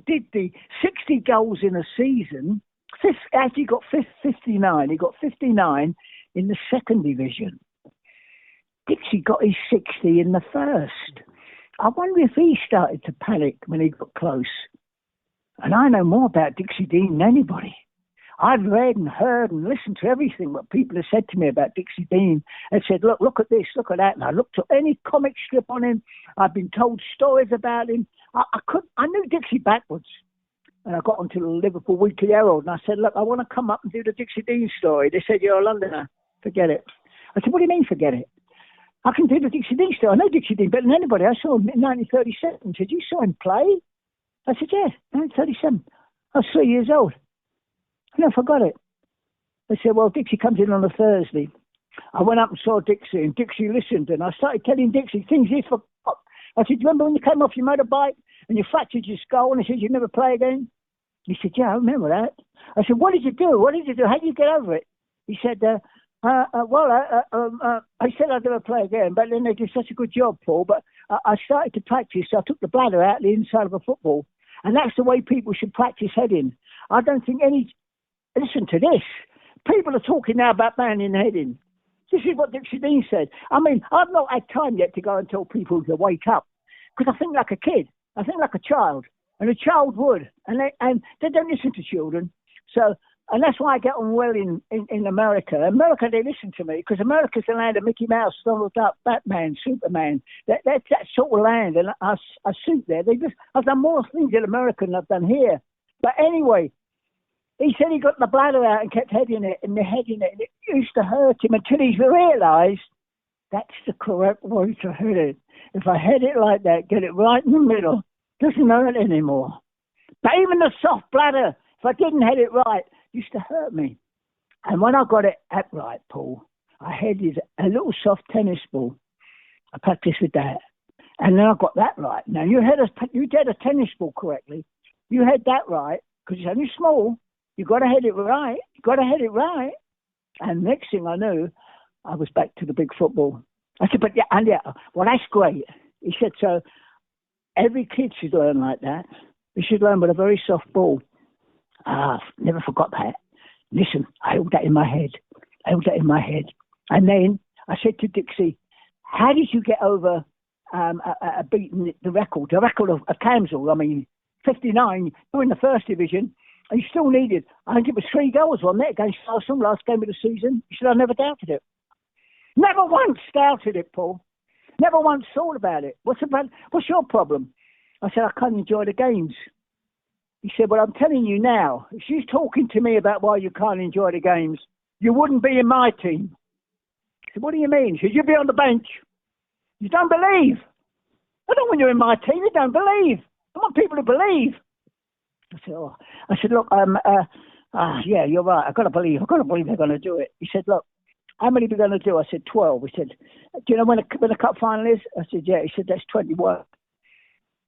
did the 60 goals in a season. Actually got 59. He got 59 in the second division. Dixie got his 60 in the first. I wonder if he started to panic when he got close. And I know more about Dixie Dean than anybody. I've read and heard and listened to everything what people have said to me about Dixie Dean and said, look at this, look at that. And I looked at any comic strip on him. I've been told stories about him. I knew Dixie backwards. And I got onto the Liverpool Weekly Herald and I said, look, I want to come up and do the Dixie Dean story. They said, you're a Londoner. Forget it. I said, what do you mean, forget it? I can do the Dixie Dean story. I know Dixie Dean better than anybody. I saw him in 1937. He said, you saw him play? I said, yeah, 1937. I was 3 years old. And I forgot it. They said, well, Dixie comes in on a Thursday. I went up and saw Dixie, and Dixie listened, and I started telling Dixie things he forgot. I said, do you remember when you came off your motorbike and you fractured your skull, and he said, you'd never play again? He said, yeah, I remember that. I said, what did you do? What did you do? How did you get over it? He said, I said I'd never play again, but then they did such a good job, Paul, but I started to practice, so I took the bladder out the inside of a football, and that's the way people should practice heading. I don't think listen to this. People are talking now about banning heading. This is what Dixie Dean said. I mean, I've not had time yet to go and tell people to wake up, because I think like a kid. I think like a child, and a child would, and they don't listen to children. So, and that's why I get on well in America. America, they listen to me, because America's the land of Mickey Mouse, Donald Duck, Batman, Superman. That's that sort of land, and I suit there. I've done more things in America than I've done here. But anyway, he said he got the bladder out and kept heading it, and it used to hurt him until he realised that's the correct way to head it. If I head it like that, get it right in the middle, doesn't hurt anymore. But even the soft bladder, if I didn't head it right, used to hurt me. And when I got it upright, Paul, I headed a little soft tennis ball. I practiced with that. And then I got that right. Now, you head a tennis ball correctly. You head that right, because it's only small. You got to head it right. And next thing I knew, I was back to the big football. I said, well, that's great. He said, so every kid should learn like that. They should learn with a very soft ball. Never forgot that. Listen, I held that in my head. And then I said to Dixie, how did you get over beating the record of Camsell? I mean, 59, you're in the first division. And you still needed, I think it was 3 goals on that against Arsenal last game of the season. He said, I never doubted it. Never once doubted it, Paul. Never once thought about it. What's your problem? I said, I can't enjoy the games. He said, well, I'm telling you now, if she's talking to me about why you can't enjoy the games, you wouldn't be in my team. I said, what do you mean? He said, you'd be on the bench. You don't believe. I don't want you in my team. You don't believe. I want people to believe. I said, look, yeah, you're right. I've got to believe they're going to do it. He said, look, how many are we going to do? I said, 12. He said, do you know when the cup final is? I said, yeah. He said, that's 21. I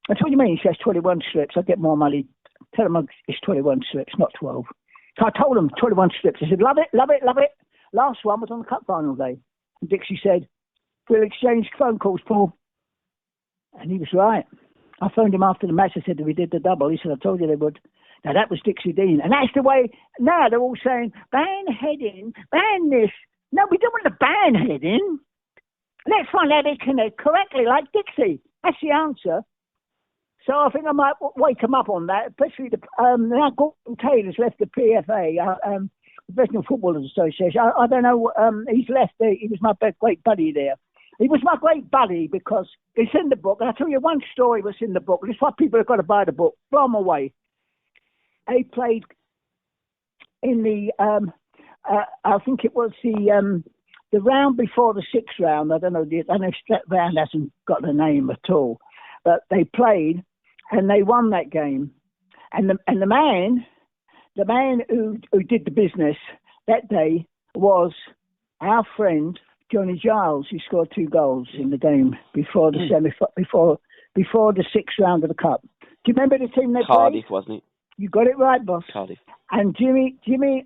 said, what do you mean? He says 21 strips. I get more money. Tell him it's 21 strips, not 12. So I told him 21 strips. I said, love it. Last one was on the cup final day. And Dixie said, we'll exchange phone calls, Paul. And he was right. I phoned him after the match. I said, we did the double. He said, I told you they would. Now, that was Dixie Dean. And that's the way, now they're all saying, ban heading, ban this. No, we don't want to ban heading. Let's find out they can head correctly, like Dixie. That's the answer. So I think I might wake him up on that, especially now Gordon Taylor's left the PFA, Professional Footballers Association. I don't know, he's left there. He was my great buddy there. He was my great buddy because it's in the book. And I'll tell you one story was in the book. This is why people have got to buy the book. Blow them away. They played in the, I think it was the round before the sixth round. I don't know if that round hasn't got the name at all. But they played and they won that game. And the man who did the business that day was our friend Johnny Giles, who scored 2 goals in the game before the before the sixth round of the cup. Do you remember the team they played? Cardiff, wasn't it? You got it right, boss. Cardiff. And Jimmy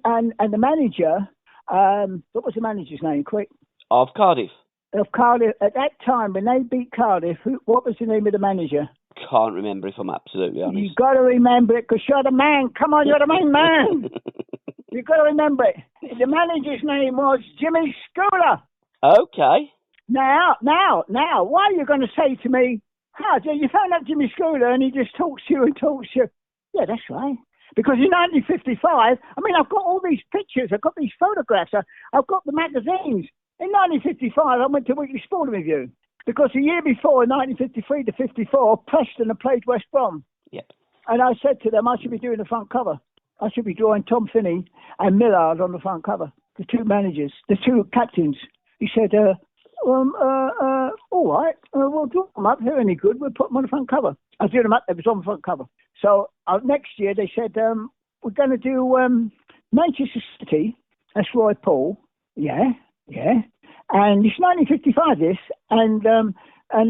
and the manager, what was the manager's name? Quick. Of Cardiff. Of Cardiff. At that time, when they beat Cardiff, what was the name of the manager? Can't remember, if I'm absolutely honest. You got to remember it because you're the man. Come on, you're the main man. You got to remember it. The manager's name was Jimmy Scooter. Okay. Now, why are you going to say to me, you found out Jimmy Scooter and he just talks to you? Yeah, that's right. Because in 1955, I mean, I've got all these pictures, I've got these photographs, I've got the magazines. In 1955, I went to Weekly Sporting Review because the year before, in 1953 to 54, Preston had played West Brom. Yep. And I said to them, I should be doing the front cover. I should be drawing Tom Finney and Millard on the front cover, the 2 managers, the 2 captains. He said, all right, we'll draw them up. If they're any good, we'll put them on the front cover. I drew them up. It was on the front cover. So next year they said, we're going to do Manchester City. That's Roy Paul. Yeah. And it's 1955, this. And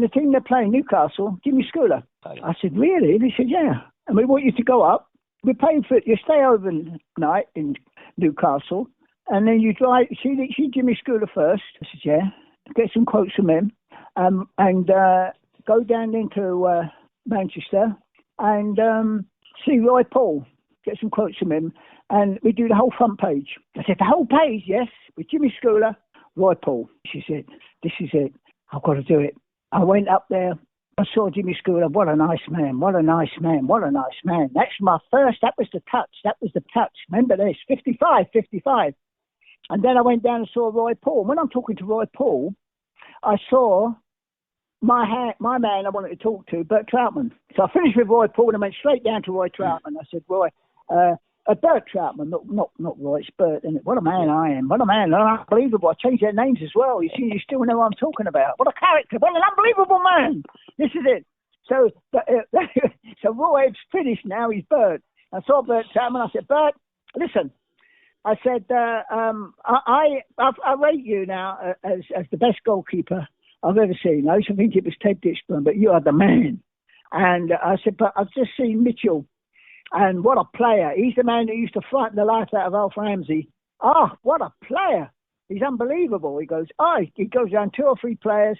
the team they're playing, Newcastle, Jimmy Scooter. I said, really? They said, yeah. And we want you to go up. We're paying for it. You stay overnight in Newcastle. And then you drive, see Jimmy Scooter first. I said, yeah. Get some quotes from him. And go down into Manchester and see Roy Paul. Get some quotes from him. And we do the whole front page. I said, the whole page, yes, with Jimmy Scooter, Roy Paul. She said, this is it. I've got to do it. I went up there. I saw Jimmy Scooter. What a nice man. What a nice man. What a nice man. That's my first. That was the touch. Remember this, 55. And then I went down and saw Roy Paul. When I'm talking to Roy Paul, I saw my man I wanted to talk to, Bert Troutman. So I finished with Roy Paul and I went straight down to Roy Troutman. I said, Roy, Bert Troutman, not Roy, it's Bert. And what a man I am. What a man. Unbelievable. I changed their names as well. You see, you still know what I'm talking about. What a character. What an unbelievable man. This is it. So Roy's finished now. He's Bert. I saw Bert Troutman. I said, Bert, listen. I said, I rate you now as the best goalkeeper I've ever seen. I used to think it was Ted Ditchburn, but you are the man. And I said, but I've just seen Mitchell, and what a player. He's the man who used to frighten the life out of Alf Ramsey. What a player. He's unbelievable. He goes down 2 or 3 players,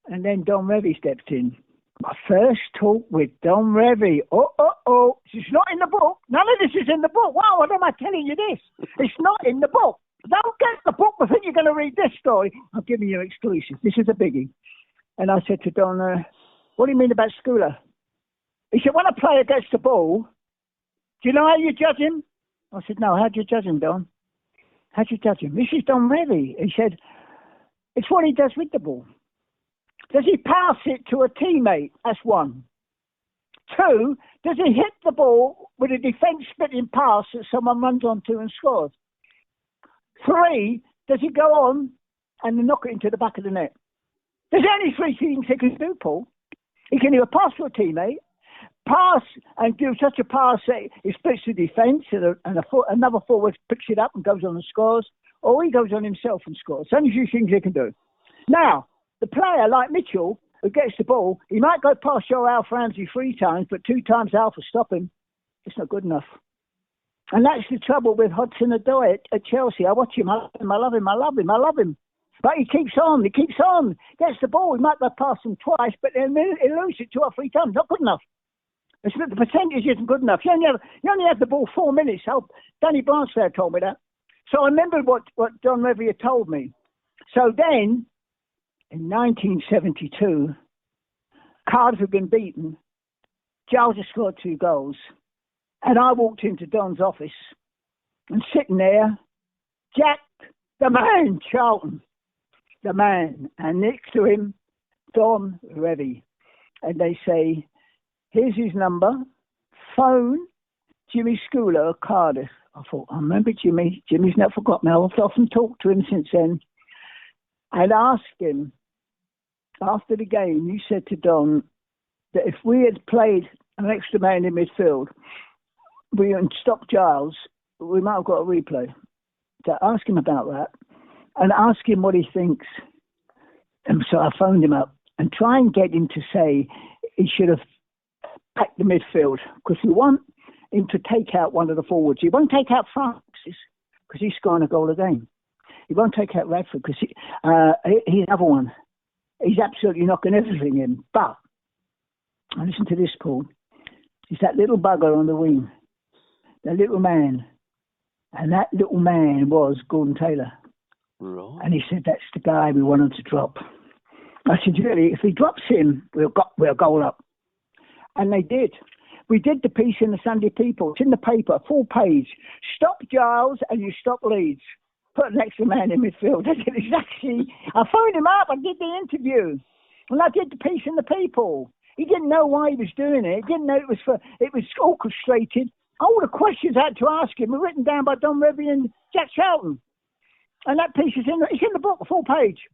and then Don Revie stepped in. My first talk with Don Revie. It's not in the book. None of this is in the book. Wow, why am I telling you this? It's not in the book. Don't get the book before you're going to read this story. I'm giving you exclusive. This is a biggie. And I said to Don, what do you mean about Scooter? He said, when a player gets the ball, do you know how you judge him? I said, no, how do you judge him, Don? How do you judge him? This is Don Revie. He said, it's what he does with the ball. Does he pass it to a teammate? That's 1. 2, does he hit the ball with a defence-splitting pass that someone runs onto and scores? 3, does he go on and knock it into the back of the net? There's only 3 things he can do, Paul. He can either pass to a teammate, pass and do such a pass that it splits the defence and another forward picks it up and goes on and scores, or he goes on himself and scores. There's only 2 things he can do. Now, the player like Mitchell, who gets the ball, he might go past your Alf Ramsey 3 times, but 2 times Alf will stop him. It's not good enough. And that's the trouble with Hudson-Odoi at Chelsea. I watch him, I love him. But he keeps on, gets the ball. He might go past him twice, but then he'll lose it 2 or 3 times. Not good enough. The percentage isn't good enough. You only have the ball 4 minutes. Danny Barnsley told me that. So I remembered what Don Revie had told me. So then, in 1972, Cardiff had been beaten. Giles had scored 2 goals. And I walked into Don's office and sitting there, Jack, the man, Charlton, the man. And next to him, Don Revie. And they say, here's his number, phone Jimmy Schooler of Cardiff. I thought, I remember Jimmy. Jimmy's never forgotten me. I've often talked to him since then. I'd asked him, after the game, you said to Don that if we had played an extra man in midfield, we had stopped Giles, we might have got a replay. So ask him about that and ask him what he thinks. And so I phoned him up and try and get him to say he should have packed the midfield because we want him to take out one of the forwards. He won't take out Francis because he's scoring a goal a game. He won't take out Radford because he's another one. He's absolutely knocking everything in. But, and listen to this, Paul, he's that little bugger on the wing, that little man. And that little man was Gordon Taylor. Right. And he said, that's the guy we want him to drop. I said, really, if he drops him, we'll goal up. And they did. We did the piece in the Sunday People. It's in the paper, full page. Stop Giles and you stop Leeds. Put an extra man in midfield. I did exactly. I phoned him up. I did the interview. And I did the piece in the People. He didn't know why he was doing it. He didn't know it was orchestrated. All the questions I had to ask him were written down by Don Revie and Jack Charlton. And that piece is it's in the book, a full page.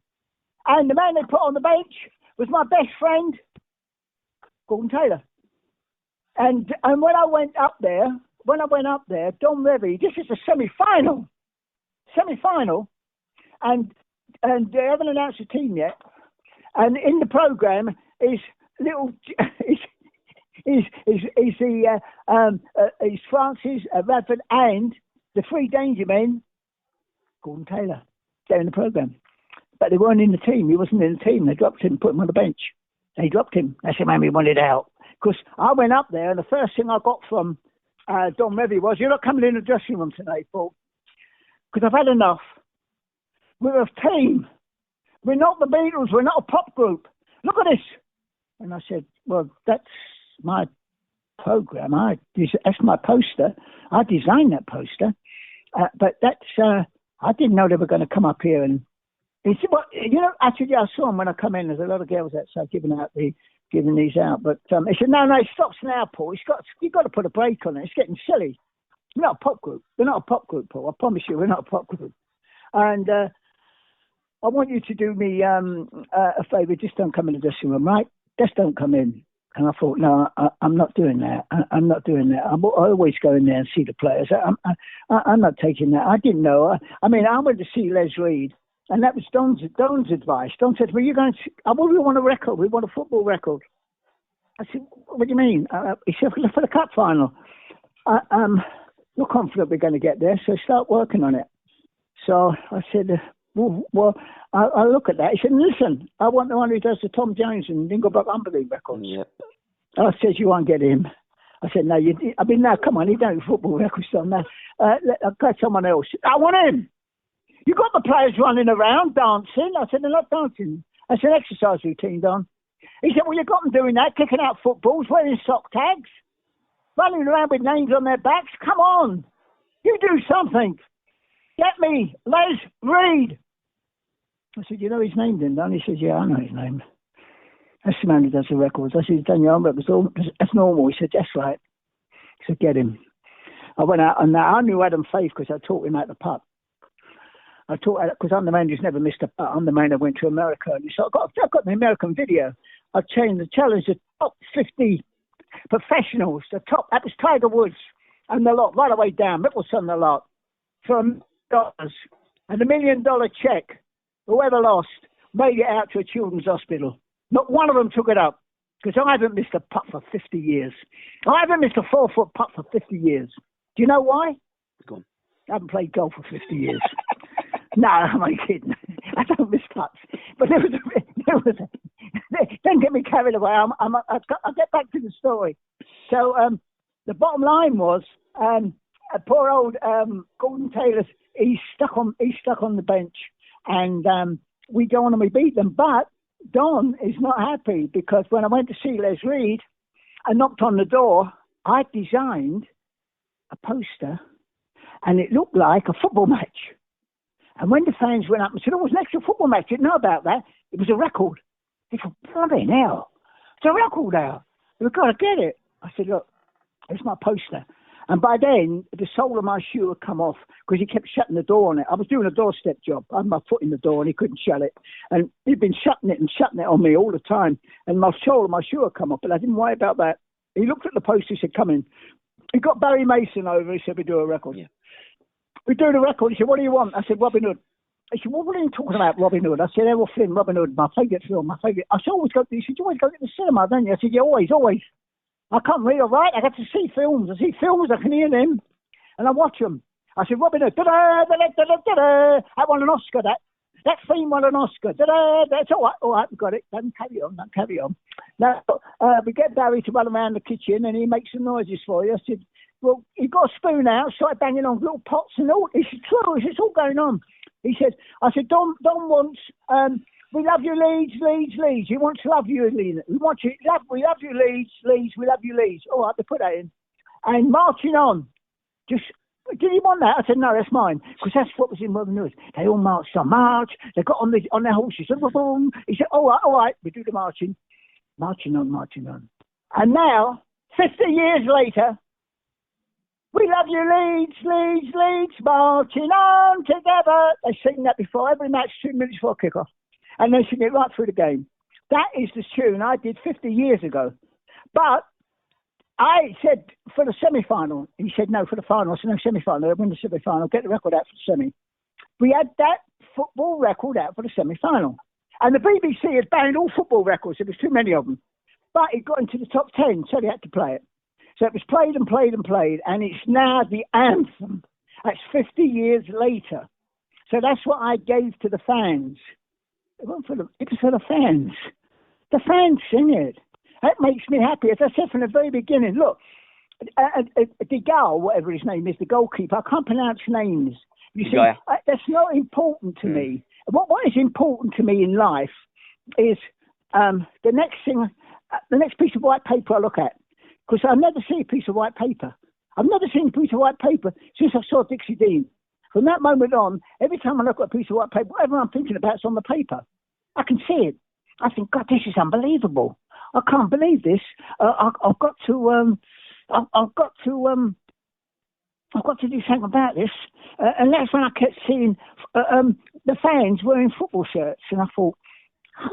And the man they put on the bench was my best friend, Gordon Taylor. And when I went up there, Don Revie, this is a semi-final, and they haven't announced the team yet. And in the programme is Francis, Radford, and the 3 danger men, Gordon Taylor. They're in the programme. But they weren't in the team. He wasn't in the team. They dropped him, put him on the bench. They dropped him. That's the man we wanted out. Because I went up there, and the first thing I got from Don Revie was, you're not coming in the dressing room today, Paul. Because I've had enough. We're a team. We're not the Beatles. We're not a pop group. Look at this. And I said, well, that's my programme. That's my poster. I designed that poster. But that's, I didn't know they were going to come up here. And he said, well, actually, I saw them when I come in. There's a lot of girls outside giving these out. But he said, no, it stops now, Paul. You've got to put a break on it. It's getting silly. We're not a pop group. We're not a pop group, Paul. I promise you, we're not a pop group. And I want you to do me a favour. Just don't come in the dressing room, right? Just don't come in. And I thought, no, I'm not doing that. I'm not doing that. I always go in there and see the players. I'm not taking that. I didn't know. I went to see Les Reed, and that was Don's advice. Don said, well, you're going to, we want a record. We want a football record. I said, what do you mean? He said, for the cup final. We're confident we're going to get there, so start working on it. So I said, well, I'll look at that. He said, listen, I want the one who does the Tom Jones and Dinglebrook Umberleigh records. Yep. I said, you won't get him. I said, no, no, come on, he don't do football records on that. I'll get someone else. I want him. You got the players running around, dancing. I said, they're not dancing. That's an exercise routine, Don. He said, well, you got them doing that, kicking out footballs, wearing sock tags, running around with names on their backs. Come on. You do something. Get me Les Reed. I said, you know his name, then, Don? He said, yeah, I know his name. That's the man who does the records. I said, he's done your own records. That's normal. He said, that's right. He said, get him. I went out, and I knew Adam Faith because I taught him at the pub. I taught because I'm the man who's never missed a putt. I'm the man that went to America. And so I've got the American video. I challenged the top 50 professionals. That was Tiger Woods and the lot, right away down, Mickelson the lot, for $1 million. And $1 million check, whoever lost, made it out to a children's hospital. Not one of them took it up, because I haven't missed a putt for 50 years. I haven't missed a 4-foot putt for 50 years. Do you know why? Go on. I haven't played golf for 50 years. No, I'm only kidding. I don't miss putts. But there was don't get me carried away. I'll get back to the story. So the bottom line was, poor old Gordon Taylor, he's stuck on the bench, and we go on and we beat them. But Don is not happy, because when I went to see Les Reed, I knocked on the door. I designed a poster, and it looked like a football match. And when the fans went up and said, "Oh, it was an extra football match," didn't know about that. It was a record. They thought, "Bloody hell, it's a record now. We've got to get it." I said, "Look, it's my poster." And by then, the sole of my shoe had come off because he kept shutting the door on it. I was doing a doorstep job. I had my foot in the door and he couldn't shut it. And he'd been shutting it on me all the time. And my sole of my shoe had come off, but I didn't worry about that. He looked at the poster, he said, "Come in." He got Barry Mason over. He said, "We do a record." Yeah. We do the record. He said, "What do you want?" I said, "Robin Hood." He said, "Well, what are you talking about, Robin Hood?" I said, "Errol Flynn, Robin Hood, my favourite film, my favourite." I said, He said, "You always go to the cinema, don't you?" I said, "Yeah, always. I can't read or write. I got to see films. I see films, I can hear them. And I watch them." I said, "Robin Hood, da-da, da-da, da-da, da-da. That won an Oscar, that theme won an Oscar. Da-da, that's all right, we got it. Don't carry on. Now, we get Barry to run around the kitchen and he makes some noises for you." I said, "Well, he got a spoon out, started banging on little pots and all." He said, "True, it's all going on." He said, I said, Don wants, "We love you, Leeds. He wants to love you, Leeds. We love you, Leeds, we love you, Leeds." All right, they put that in. And marching on. Just, "Did you want that?" I said, "No, that's mine." Because that's what was in Robin Hood. They all marched on. They got on their horses. Boom. He said, all right, we do the marching. Marching on. And now, 50 years later, "We love you, Leeds, marching on together." They sing that before every match, 2 minutes before kickoff. And they sing it right through the game. That is the tune I did 50 years ago. But I said for the semi-final. He said, "No, for the final." I said, "No, semi-final. They'll win the semi-final. Get the record out for the semi." We had that football record out for the semi-final. And the BBC had banned all football records. There was too many of them. But it got into the top 10, so they had to play it. So it was played, and it's now the anthem. That's 50 years later. So that's what I gave to the fans. It was for the fans. The fans sing it. That makes me happy. As I said from the very beginning, look, De Gaulle, whatever his name is, the goalkeeper, I can't pronounce names. You see, that's not important to me. What is important to me in life is the next piece of white paper I look at. Because I never see a piece of white paper. I've never seen a piece of white paper since I saw Dixie Dean. From that moment on, every time I look at a piece of white paper, whatever I'm thinking about is on the paper. I can see it. I think, God, this is unbelievable. I can't believe this. I've got to do something about this. And that's when I kept seeing the fans wearing football shirts, and I thought,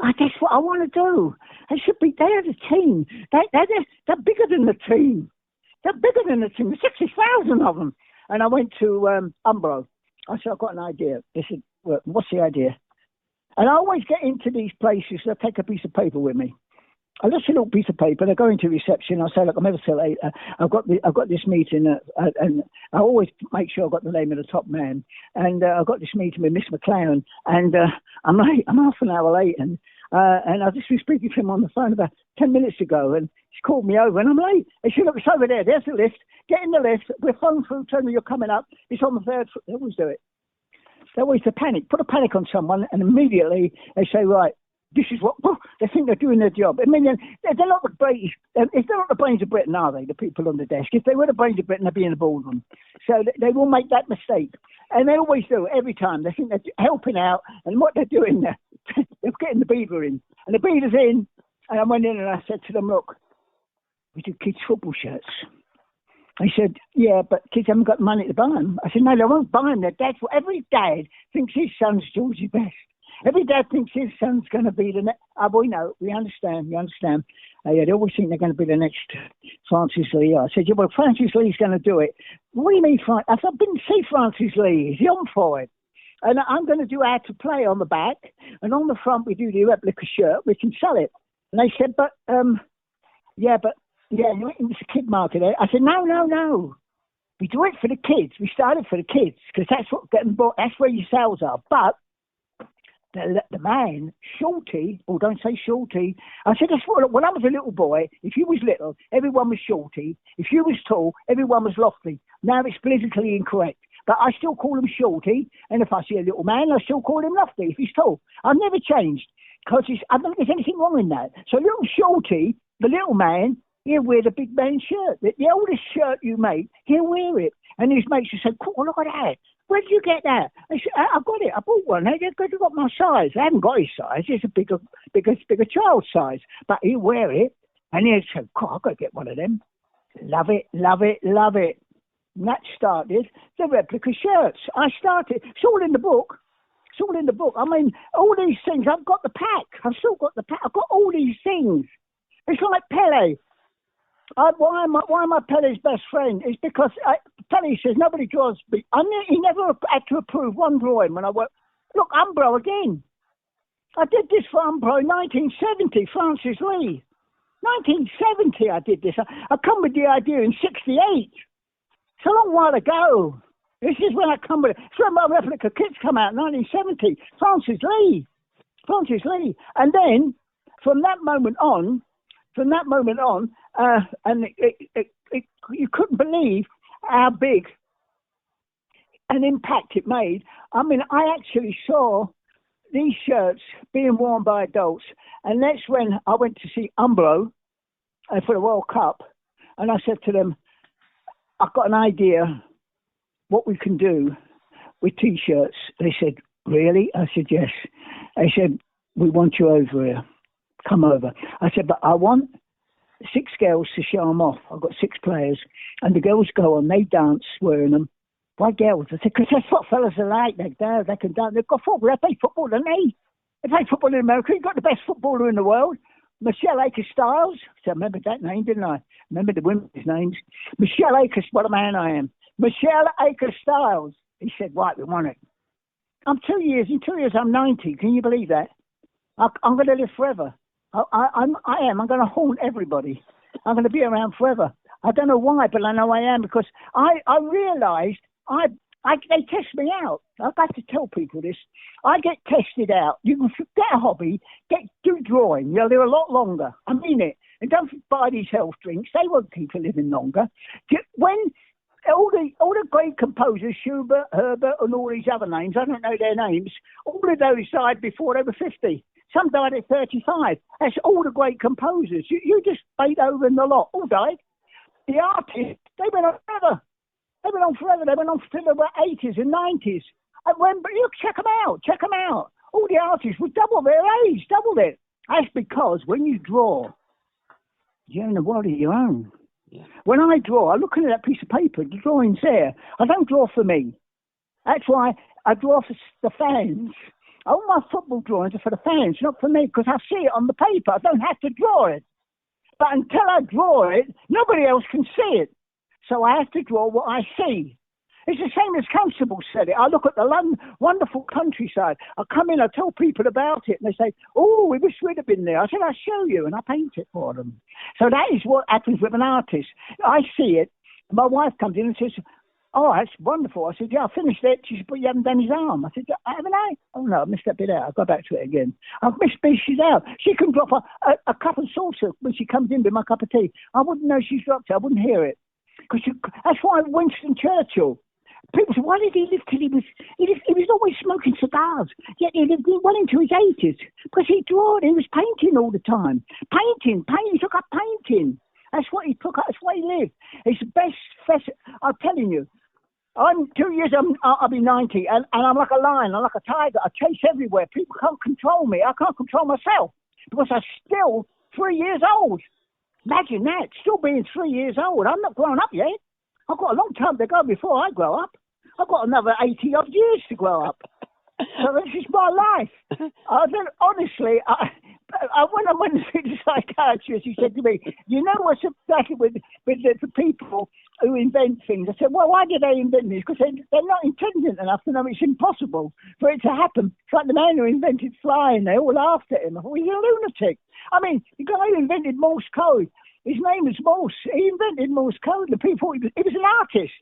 that's what I want to do. They should be. They're the team. They're bigger than the team. They're bigger than the team. There's 60,000 of them. And I went to Umbro. I said, "I've got an idea." They said, "Well, what's the idea?" And I always get into these places. So I take a piece of paper with me. I lift a little piece of paper. They go into reception. I say, "Look, I'm ever so late. I've got this meeting," and I always make sure I've got the name of the top man. And I've got this meeting with Miss McLaren, and I'm late. I'm half an hour late, and I just was speaking to him on the phone about 10 minutes ago, and he's called me over, and I'm late. He said, "Look, it's over there. There's the lift. Get in the lift. We're phone through. Tell me you're coming up. It's on the third floor." They always do it. They always panic. Put a panic on someone, and immediately they say, "Right, this is what," they think they're doing their job. I mean, they're not the British. If they're not the brains of Britain, are they, the people on the desk? If they were the brains of Britain, they'd be in the boardroom. So they will make that mistake. And they always do, every time. They think they're helping out, and what they're doing, they're getting the beaver in. And the beaver's in, and I went in and I said to them, "Look, we do kids' football shirts." They said, "Yeah, but kids haven't got money to buy them." I said, "No, they won't buy them. Every dad thinks his son's Georgie Best. Every dad thinks his son's going to be the next." We know, we understand. Yeah, they always think they're going to be the next Francis Lee. I said, "Yeah, well, Francis Lee's going to do it." "What do you mean, Francis?" I said, "I've been to see Francis Lee. He's on for it. And I'm going to do how to play on the back. And on the front, we do the replica shirt. We can sell it." And they said, but it's a kid market. I said, no. We do it for the kids. We started for the kids because that's what getting bought. That's where your sales are. But the man, Shorty, or don't say Shorty. I said, that's what, when I was a little boy, if you was little, everyone was Shorty. If you was tall, everyone was Lofty. Now it's politically incorrect. But I still call him Shorty. And if I see a little man, I still call him Lofty if he's tall. I've never changed because I don't think there's anything wrong in that. So little Shorty, the little man, he'll wear the big man shirt. The oldest shirt you make, he'll wear it. And his mates will say, cool, look at that. Where did you get that? I said, I got it. I bought one. They've got my size. I haven't got his size. It's a bigger child size. But he'll wear it. And he'll say, cool, I've got to get one of them. Love it, love it, love it. And that started the replica shirts. It's all in the book. It's all in the book. I mean, all these things, I've got the pack. I've still got the pack. I've got all these things. It's like Pele. Why am I Pele's best friend? It's because Pele says nobody draws. He never had to approve one drawing when I worked. Look, Umbro again. I did this for Umbro in 1970, Francis Lee. 1970 I did this. I come with the idea in 68. It's a long while ago. This is when I come with it. It's when my replica kits come out in 1970. Francis Lee. And then, from that moment on, and you couldn't believe how big an impact it made. I mean, I actually saw these shirts being worn by adults, and that's when I went to see Umbro for the World Cup, and I said to them, I've got an idea what we can do with T-shirts. They said, really? I said, yes. They said, we want you over here. Come over. I said, but I want 6 girls to show them off. I've got 6 players. And the girls go on, they dance wearing them. Why girls? I said, because that's what fellas are like. They can dance. They've got football. They play football, don't they? They play football in America. You've got the best footballer in the world. Michelle Akers-Styles. So I remember that name, didn't I? Remember the women's names. Michelle Akers, what a man I am. Michelle Akers-Styles. He said, right, we want it. In 2 years, I'm 90. Can you believe that? I'm going to live forever. I am. I'm going to haunt everybody. I'm going to be around forever. I don't know why, but I know I am, because I realised they test me out. I've got to tell people this. I get tested out. You can get a hobby, do drawing. They're a lot longer. I mean it. And don't buy these health drinks. They won't keep you living longer. When all the great composers, Schubert, Herbert, and all these other names, I don't know their names, all of those died before they were 50. Some died at 35. That's all the great composers. You just Beethoven, the lot, all died. The artists, they went on forever. They went on till the 80s and 90s. And look, check them out. All the artists would double their age, doubled it. That's because when you draw, you're in a world of your own. Yeah. When I draw, I look at that piece of paper, the drawing's there. I don't draw for me. That's why I draw for the fans. All my football drawings are for the fans, not for me, because I see it on the paper. I don't have to draw it. But until I draw it, nobody else can see it. So I have to draw what I see. It's the same as Constable said it. I look at the wonderful countryside. I come in, I tell people about it, and they say, oh, we wish we'd have been there. I said, I'll show you, and I paint it for them. So that is what happens with an artist. I see it. My wife comes in and says, oh, that's wonderful. I said, yeah, I finished it. She said, but you haven't done his arm. I said, haven't I? Oh, no, I missed that bit out. I'll go back to it again. I've missed pieces out. She can drop a cup of saucer when she comes in with my cup of tea. I wouldn't know she's dropped it. I wouldn't hear it. That's why Winston Churchill, people say, why did he live till he was always smoking cigars, yet he lived well into his 80s, because he was painting all the time. Painting, he took up painting. That's what he took up, that's what he lived. It's the best, I'm telling you, I'm 2 years, I'll be 90, and I'm like a lion, I'm like a tiger, I chase everywhere. People can't control me, I can't control myself, because I'm still 3 years old. Imagine that, still being 3 years old. I'm not grown up yet. I've got a long time to go before I grow up. I've got another 80 odd years to grow up. So this is my life. Honestly, when I went to see the psychiatrist, he said to me, you know what's exactly with the people who invent things? I said, well, why did they invent this? Because they're not intelligent enough to know it's impossible for it to happen. It's like the man who invented flying. They all laughed at him. I thought, he's a lunatic. I mean, the guy who invented Morse code, his name is Morse. He invented Morse code. The people, he was an artist.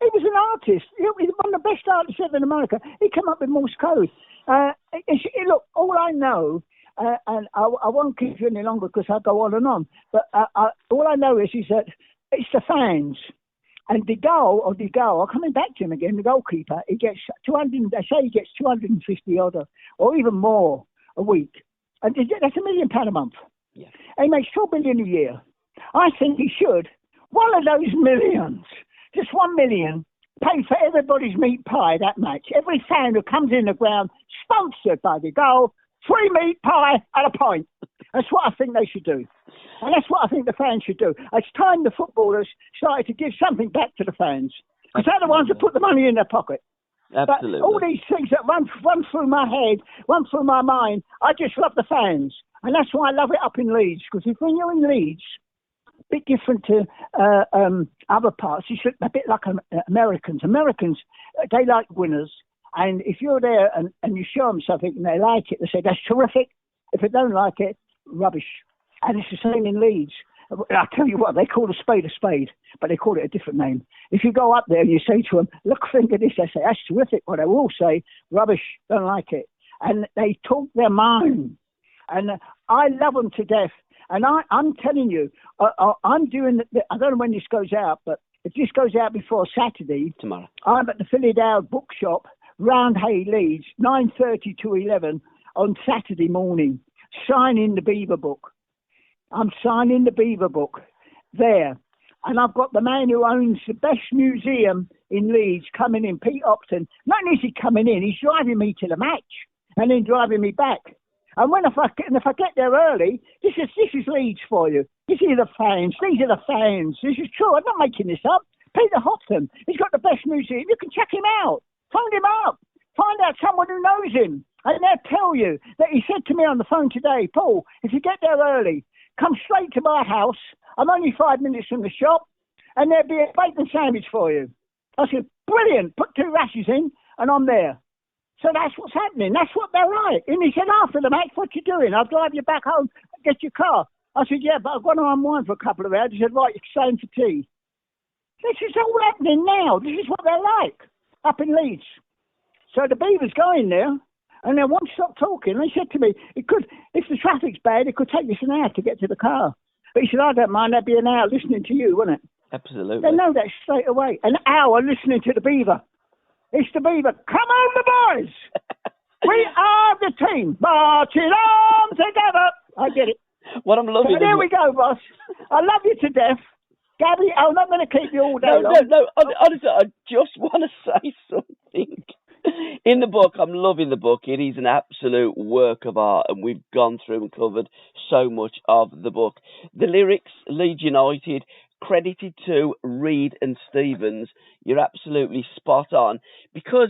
He was an artist. He was one of the best artists ever in America. He came up with Morse code. Look, all I know, and I won't keep you any longer because I'll go on and on, but all I know is that it's the fans. And the goal, I'm coming back to him again, the goalkeeper, he gets 200, they say he gets 250 odd or even more a week. And that's £1 million a month. Yeah. And he makes $12 billion a year. I think he should. One of those millions, just 1 million, pay for everybody's meat pie that match. Every fan who comes in the ground, sponsored by the goal, free meat pie and a pint. That's what I think they should do. And that's what I think the fans should do. It's time the footballers started to give something back to the fans. Because they're the ones that put the money in their pocket. Absolutely. But all these things that run through my head, run through my mind, I just love the fans. And that's why I love it up in Leeds. Because when you're in Leeds, a bit different to other parts, it's a bit like Americans. Americans, they like winners. And if you're there and you show them something and they like it, they say, that's terrific. If they don't like it, rubbish. And it's the same in Leeds. I'll tell you what, they call a spade, but they call it a different name. If you go up there and you say to them, look, think of this, they say, that's terrific. Well, they will say, rubbish, don't like it. And they talk their mind. And I love them to death. And I'm telling you, I'm doing, I don't know when this goes out, but if this goes out before Saturday, tomorrow, I'm at the Philly Dowd Bookshop, Roundhay, Leeds, 9:30 to 11 on Saturday morning, signing the Beaver book. I'm signing the Beaver book there. And I've got the man who owns the best museum in Leeds coming in, Pete Upton. Not only is he coming in, he's driving me to the match and then driving me back. And if I get there early, this is Leeds for you. This is the fans. These are the fans. This is true. I'm not making this up. Peter Hopton, he's got the best museum. You can check him out. Phone him up. Find out someone who knows him. And they'll tell you that he said to me on the phone today, Paul, if you get there early, come straight to my house. I'm only 5 minutes from the shop, and there'll be a bacon sandwich for you. I said, brilliant. Put 2 rashers in, and I'm there. So that's what's happening. That's what they're like. And he said, after the match, what you doing? I'll drive you back home and get your car. I said, yeah, but I've got to unwind for a couple of hours. He said, right, you're staying for tea. This is all happening now. This is what they're like up in Leeds. So the Beavers go in there, and they won't stop talking. They said to me, if the traffic's bad, it could take us an hour to get to the car. But he said, I don't mind, that'd be an hour listening to you, wouldn't it? Absolutely. They know that straight away. An hour listening to the Beaver. It's the Beaver. Come on, the boys! We are the team. Marching on together. I get it. What I'm loving. So there we go, boss. I love you to death. Gabby, I'm not going to keep you all day long. No. Honestly, I just want to say something. In the book, I'm loving the book. It is an absolute work of art, and we've gone through and covered so much of the book. The lyrics, Leeds United, credited to Reed and Stevens. You're absolutely spot on, because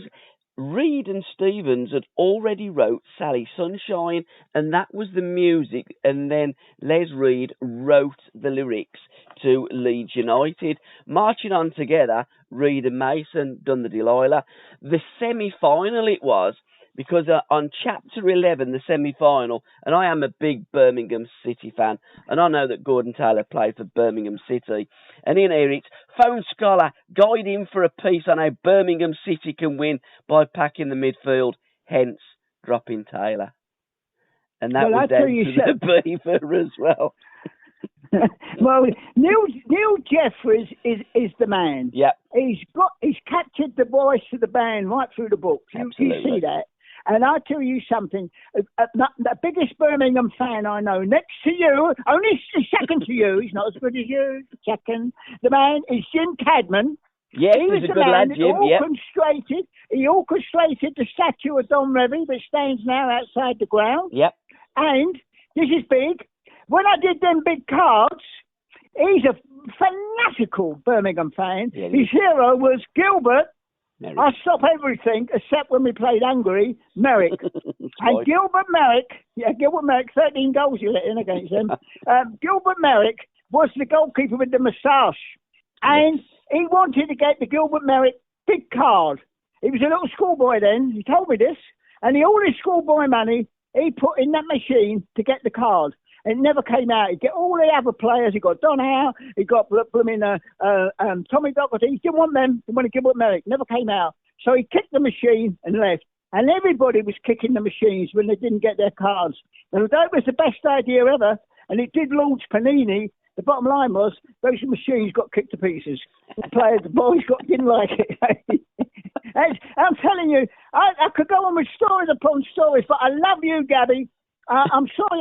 Reed and Stevens had already wrote Sally Sunshine, and that was the music, and then Les Reed wrote the lyrics to Leeds United. Marching on together, Reed and Mason done the Delilah. The semi-final it was, because on chapter 11, the semi-final, and I am a big Birmingham City fan, and I know that Gordon Taylor played for Birmingham City, and in here it's, phone scholar, guide him for a piece on how Birmingham City can win by packing the midfield, hence dropping Taylor. And that was down to the Beaver as well. Well, Neil Jeffries is the man. Yep. He's captured the voice of the band right through the book. You see that? And I tell you something, the biggest Birmingham fan I know, next to you, only second to you, he's not as good as you, second. The man is Jim Cadman. Yeah, he was a good lad, Jim. He orchestrated the statue of Don Revie that stands now outside the ground. Yep. And this is big. When I did them big cards, he's a fanatical Birmingham fan. Yeah, his hero was Gilbert. Merrick. I stop everything except when we played Hungary, Merrick. And Gilbert Merrick, 13 goals you let in against them. Gilbert Merrick was the goalkeeper with the moustache. And he wanted to get the Gilbert Merrick big card. He was a little schoolboy then, he told me this. And all his schoolboy money, he put in that machine to get the card. It never came out. He got all the other players. He got Don Howe. He got Tommy Docherty. He didn't want them. He wanted Gilbert Merrick. Never came out. So he kicked the machine and left. And everybody was kicking the machines when they didn't get their cards. And although it was the best idea ever, and it did launch Panini, the bottom line was those machines got kicked to pieces. The boys didn't like it. I'm telling you, I could go on with stories upon stories, but I love you, Gabby. I'm sorry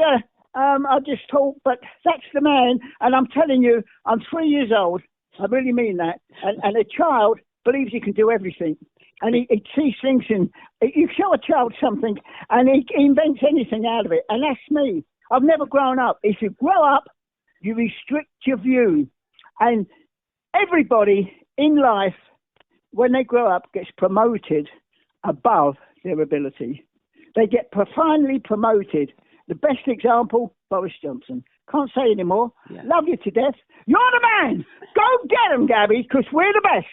I just thought, but that's the man. And I'm telling you, I'm 3 years old. I really mean that. And a child believes he can do everything. And he sees things in, you show a child something and he invents anything out of it. And that's me. I've never grown up. If you grow up, you restrict your view. And everybody in life, when they grow up, gets promoted above their ability. They get finally promoted. The best example, Boris Johnson. Can't say anymore. Yeah. Love you to death. You're the man. Go get him, Gabby, because we're the best.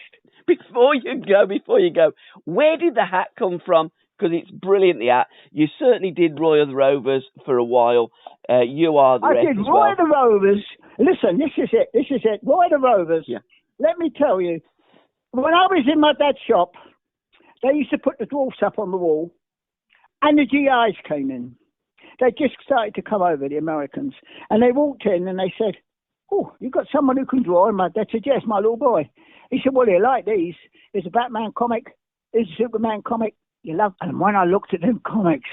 Before you go, where did the hat come from? Because it's brilliant, the hat. You certainly did Roy of the Rovers for a while. You are the rest as well. I did Roy of the Rovers. Listen, this is it. Roy of the Rovers. Yeah. Let me tell you, when I was in my dad's shop, they used to put the dwarfs up on the wall, and the GIs came in. They just started to come over, the Americans, and they walked in and they said, "Oh, you've got someone who can draw." And my dad said, "Yes, my little boy." He said, "Well, you like these? There's a Batman comic, there's a Superman comic. You love." And when I looked at them comics,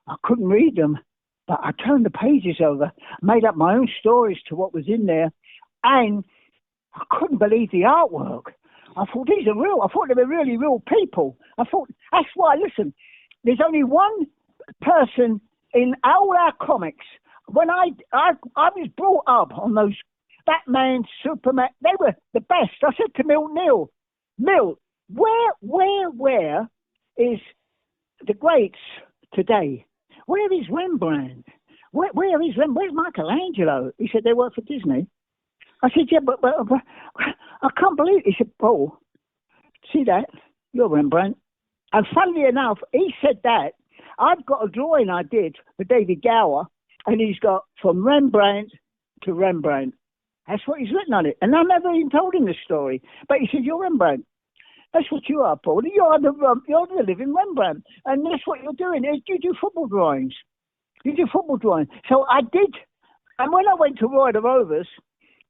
I couldn't read them, but I turned the pages over, made up my own stories to what was in there, and I couldn't believe the artwork. I thought, these are real. I thought they were really real people. I thought, that's why, listen, there's only one person in all our comics. When I was brought up on those Batman, Superman, they were the best. I said to Milt, where is the greats today? Where is Rembrandt? Where is Rembrandt? Where's Michelangelo? He said, they work for Disney. I said, yeah, but I can't believe it. He said, Paul, see that? You're Rembrandt. And funnily enough, he said that. I've got a drawing I did for David Gower, and he's got from Rembrandt to Rembrandt. That's what he's written on it. And I never even told him the story. But he said, you're Rembrandt. That's what you are, Paul. You're the living Rembrandt. And that's what you're doing. You do football drawings. You do football drawing. So I did. And when I went to Roy the Rovers,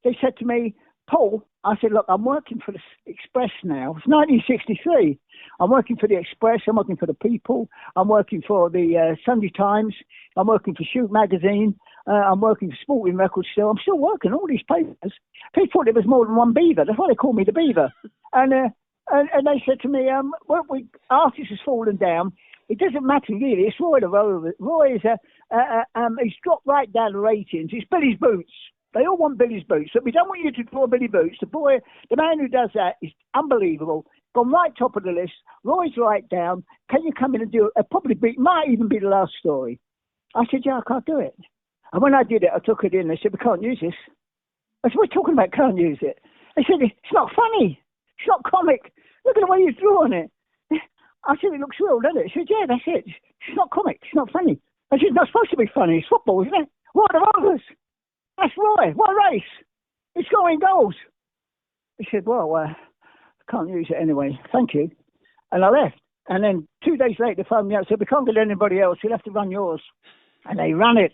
they said to me, Paul, I said, look, I'm working for the Express now. It's 1963. I'm working for the Express. I'm working for the People. I'm working for the Sunday Times. I'm working for Shoot Magazine. I'm working for Sporting Records still. I'm still working all these papers. People thought there was more than one Beaver. That's why they called me the Beaver. And they said to me, artist has fallen down. It doesn't matter really. It's Roy the Rover. Roy is he's dropped right down the ratings. It's Billy's Boots. They all want Billy's Boots. So we don't want you to draw Billy Boots. The man who does that is unbelievable. Gone right top of the list. Roy's right down. Can you come in and do it? Might even be the last story. I said, yeah, I can't do it. And when I did it, I took it in. They said, we can't use this. I said, what are you talking about, can't use it? They said, it's not funny. It's not comic. Look at the way you've drawn it. I said, it looks real, doesn't it? He said, yeah, that's it. It's not comic. It's not funny. I said, it's not supposed to be funny. It's football, isn't it? What are the others? That's Roy. What race? He's scoring goals. He said, well, I can't use it anyway. Thank you. And I left. And then 2 days later, they phoned me up and said, we can't get anybody else. You'll have to run yours. And they ran it.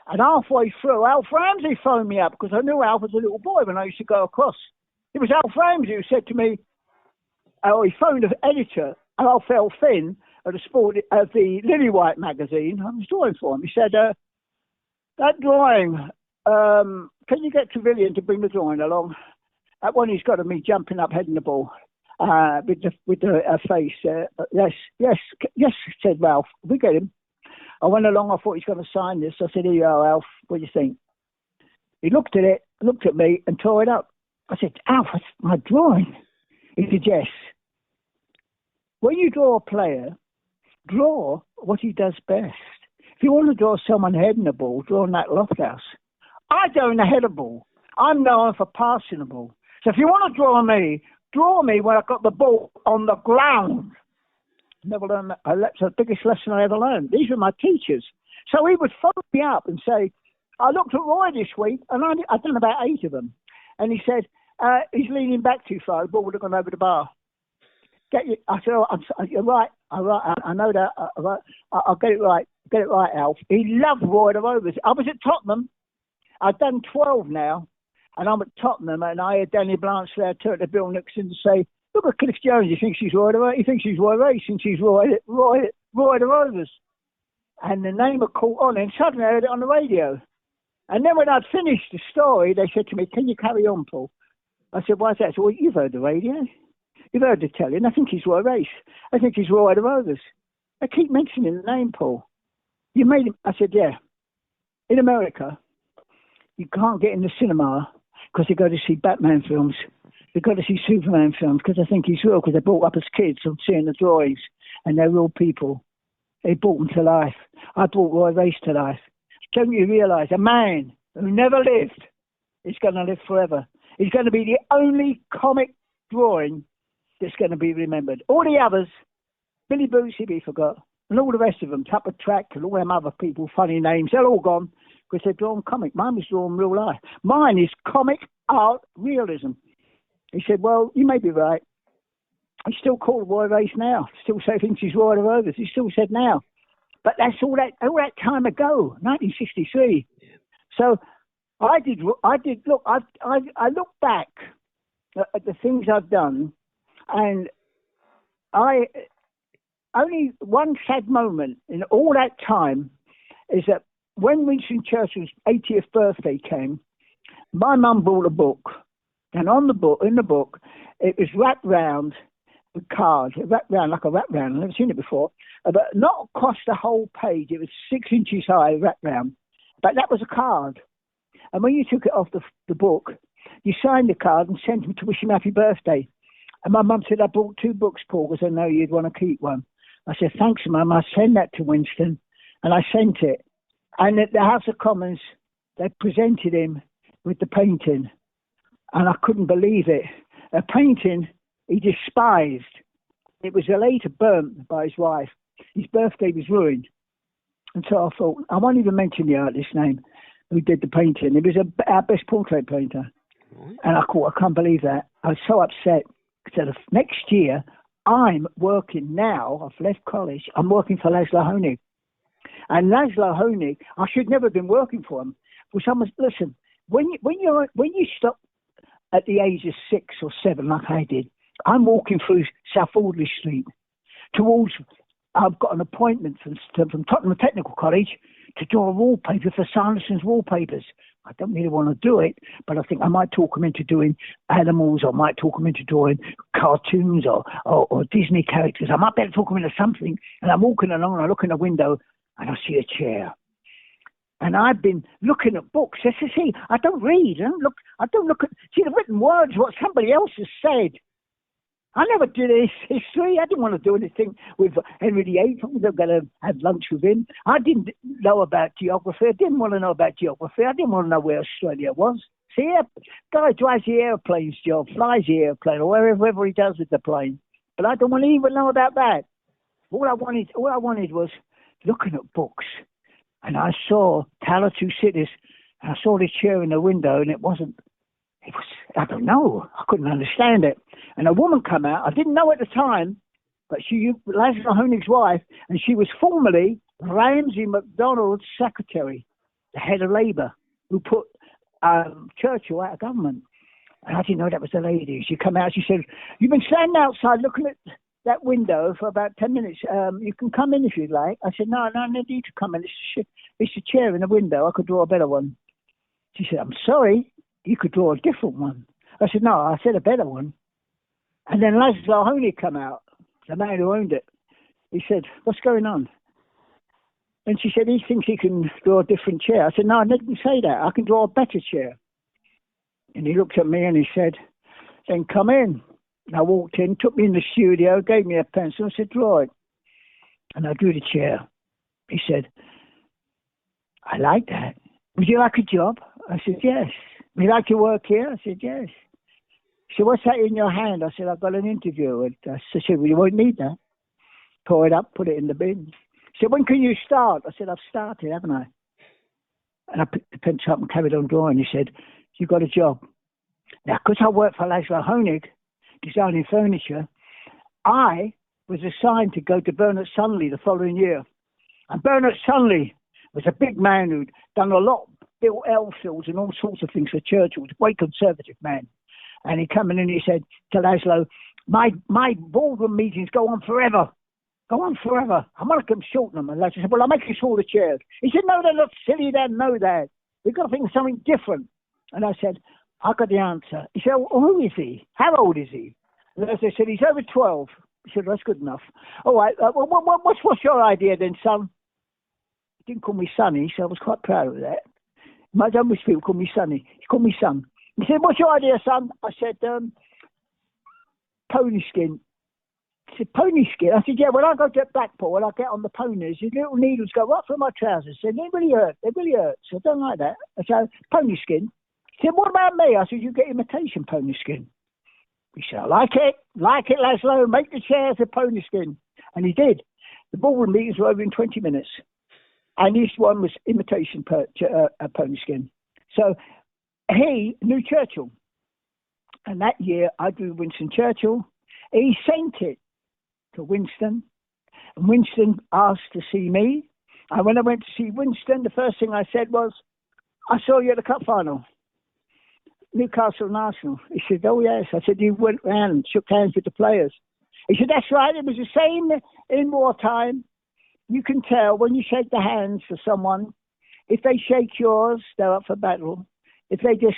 And halfway through, Alf Ramsey phoned me up because I knew Alf was a little boy when I used to go across. It was Alf Ramsey who said to me, he phoned the editor, Alf L. Finn, of the Lily White magazine. I was drawing for him. He said, that drawing, can you get Trevillion to bring the drawing along? That one he's got of me jumping up, heading the ball with the face. Yes, said Ralph. We get him. I went along. I thought he's going to sign this. I said, here you are, Alf. What do you think? He looked at it, looked at me, and tore it up. I said, Alf, that's my drawing. He said, yes. When you draw a player, draw what he does best. If you want to draw someone heading the ball, draw Nat Lofthouse. I don't head a ball. I'm known for passing the ball. So if you want to draw me when I got the ball on the ground. Never learned that. That's the biggest lesson I ever learned. These were my teachers. So he would phone me up and say, I looked at Roy this week, and I'd done about 8 of them. And he said, he's leaning back too far. The ball would have gone over the bar. I said, you're right. I know that. I'll get it right. Get it right, Alf. He loved Roy the Rovers. I was at Tottenham. I've done 12 now, and I'm at Tottenham, and I heard Danny Blanche there turn to Bill Nixon and say, look at Cliff Jones. He thinks he's Roy the Rovers. He thinks he's Roy Race. He thinks he's Roy the Rovers. And the name had caught on, and suddenly I heard it on the radio. And then when I'd finished the story, they said to me, can you carry on, Paul? I said, why's that? I said, well, you've heard the radio. You've heard the telly, and I think he's Roy Race. I think he's Roy the Rovers. I keep mentioning the name, Paul. You made him. I said, yeah. In America, you can't get in the cinema because they go to see Batman films. They go to see Superman films because I think he's real, because they brought up as kids from seeing the drawings, and they're real people. They brought them to life. I brought Roy Race to life. Don't you realise a man who never lived is going to live forever? He's going to be the only comic drawing that's going to be remembered. All the others, Billy Bootsy be forgot, and all the rest of them, Tupper Track and all them other people, funny names, they're all gone because they're drawn comic. Mine was drawn real life. Mine is comic art realism. He said, well, you may be right. He's still called Roy Race now. Still say thinks he's Roy the Rovers. He still said now. But that's all that time ago, 1963. So I look back at the things I've done, and I only one sad moment in all that time is that when Winston Churchill's 80th birthday came, my mum bought a book, and in the book, it was wrapped round with cards, wrapped round like a wrap round. I've never seen it before, but not across the whole page. It was 6 inches high, wrapped round, but that was a card. And when you took it off the book, you signed the card and sent him to wish him happy birthday. And my mum said, I bought 2 books, Paul, because I know you'd want to keep one. I said, thanks, Mum. I send that to Winston. And I sent it. And at the House of Commons, they presented him with the painting. And I couldn't believe it. A painting he despised. It was later burnt by his wife. His birthday was ruined. And so I thought, I won't even mention the artist's name who did the painting. It was our best portrait painter. And I thought, I can't believe that. I was so upset. So the next year, I'm working now. I've left college. I'm working for Laszlo Honig. And Laszlo Honig, I should never have been working for him. For someone, listen, when you stop at the age of 6 or 7, like I did, I'm walking through South Audley Street towards. I've got an appointment from Tottenham Technical College to draw a wallpaper for Sanderson's Wallpapers. I don't really want to do it, but I think I might talk them into doing animals, or I might talk them into drawing cartoons or Disney characters. I might better talk them into something. And I'm walking along and I look in the window and I see a chair. And I've been looking at books. See, I don't read. I don't look at, see the written words, what somebody else has said. I never did history. I didn't want to do anything with Henry VIII. I wasn't going to have lunch with him. I didn't know about geography. I didn't want to know about geography. I didn't want to know where Australia was. See, a guy drives the airplane's job, flies the airplane, or wherever he does with the plane. But I don't want to even know about that. All I wanted was looking at books. And I saw Tale of Two Cities, and I saw this chair in the window, and it was, I don't know, I couldn't understand it. And a woman came out, I didn't know at the time, but she, Laszlo Honig's wife, and she was formerly Ramsay MacDonald's secretary, the head of Labour, who put Churchill out of government. And I didn't know that was the lady. She came out, she said, you've been standing outside looking at that window for about 10 minutes. You can come in if you'd like. I said, no, I need you to come in. It's a chair in the window. I could draw a better one. She said, I'm sorry, you could draw a different one. I said, no, I said a better one. And then Laszlo Honig came out, the man who owned it. He said, what's going on? And she said, he thinks he can draw a different chair. I said, no, I didn't say that. I can draw a better chair. And he looked at me and he said, then come in. And I walked in, took me in the studio, gave me a pencil and said, draw it. And I drew the chair. He said, I like that. Would you like a job? I said, yes. Would you like to work here? I said, yes. He said, what's that in your hand? I said, I've got an interview. And I said, well, you won't need that. Pour it up, put it in the bin. He said, when can you start? I said, I've started, haven't I? And I picked the pencil up and carried on drawing. He said, you got a job. Now, because I worked for Laszlo Honig, designing furniture, I was assigned to go to Bernard Sunley the following year. And Bernard Sunley was a big man who'd done a lot, built airfields and all sorts of things for Churchill. He was a great conservative man. And he came in and he said to Laszlo, my boardroom meetings go on forever. Go on forever. I'm going to shorten them. And Laszlo said, well, I'll make you all the chairs. He said, no, they're not silly. They don't know that. We've got to think of something different. And I said, I got the answer. He said, well, who is he? How old is he? And as I said, he's over 12. He said, that's good enough. All right, what's your idea then, son? He didn't call me Sonny, so I was quite proud of that. My youngest people call me Sonny. He called me son. He said, what's your idea, son? I said, pony skin. He said, pony skin? I said, yeah, when I go to Blackpool, when I get on the ponies, the little needles go right through my trousers. I said, they really hurt. They really hurt. So I don't like that. I said, pony skin. He said, what about me? I said, you get imitation pony skin. He said, I like it, Laszlo. Make the chairs of pony skin. And he did. The ballroom meetings were over in 20 minutes. And this one was imitation pony skin. So he knew Churchill. And that year I drew Winston Churchill. He sent it to Winston. And Winston asked to see me. And when I went to see Winston, the first thing I said was, I saw you at the cup final. Newcastle and Arsenal. He said, oh, yes. I said, you went round and shook hands with the players. He said, that's right. It was the same in wartime. You can tell when you shake the hands for someone, if they shake yours, they're up for battle. If they just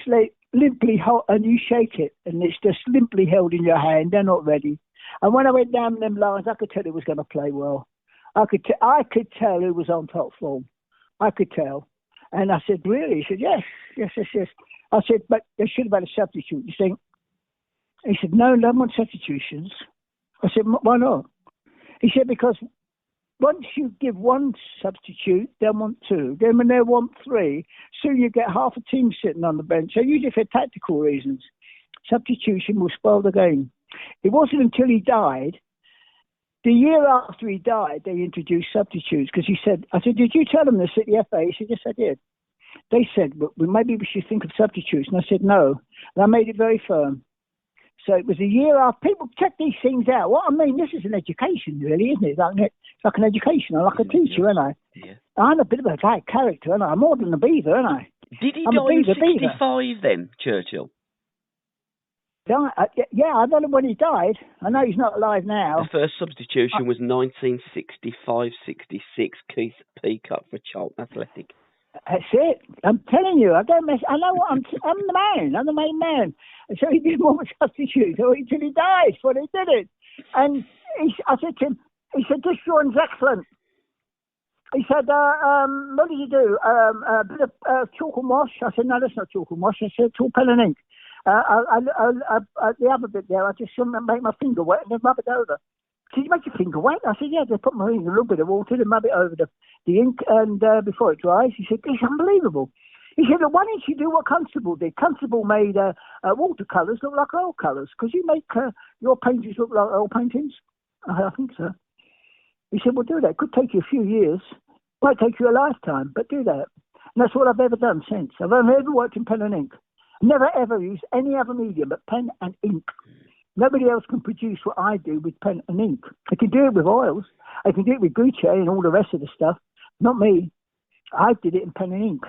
limply hold, and you shake it, and it's just limply held in your hand, they're not ready. And when I went down them lines, I could tell it was going to play well. I could tell who was on top form. I could tell. And I said, really? He said, yes. I said, but they should have had a substitute, you think? He said, no want substitutions. I said, why not? He said, because once you give one substitute, they'll want two. Then when they want three, soon you get half a team sitting on the bench. So usually for tactical reasons, substitution will spoil the game. It wasn't until he died, the year after he died, they introduced substitutes because he said, I said, did you tell them this at the FA? He said, yes, I did. They said, well, maybe we should think of substitutes. And I said, no. And I made it very firm. So it was a year after. People check these things out. What I mean, this is an education, really, isn't it? It's like an education. I'm like a teacher, aren't I? Yeah. I'm a bit of a guy character, aren't I? I'm more than a beaver, aren't I? Did he die in 65 then, Churchill? Yeah, I don't know when he died. I know he's not alive now. The first substitution was 1965-66, Keith Peacock for Charlton Athletic. That's it. I'm telling you, I don't mess. I know what I'm the man. I'm the main man. And so he did more substitutes until he died. When he did it, and I said to him, he said, "This drawing's excellent." He said, "What did you do? A bit of chalk and wash?" I said, "No, that's not chalk and wash." I said, "It's all pen and ink." The other bit there, I just shouldn't make my finger wet and then rub it over. Did you make your finger wet? I said, yeah, just put my in a little bit of water and rub it over the ink and before it dries. He said, it's unbelievable. He said, why didn't you do what Constable did? Constable made watercolours look like oil colours because you make your paintings look like oil paintings. I think so. He said, well, do that. It could take you a few years. Might take you a lifetime, but do that. And that's all I've ever done since. I've only ever worked in pen and ink. Never ever used any other medium but pen and ink. Nobody else can produce what I do with pen and ink. I can do it with oils. I can do it with Gucci and all the rest of the stuff. Not me. I did it in pen and ink.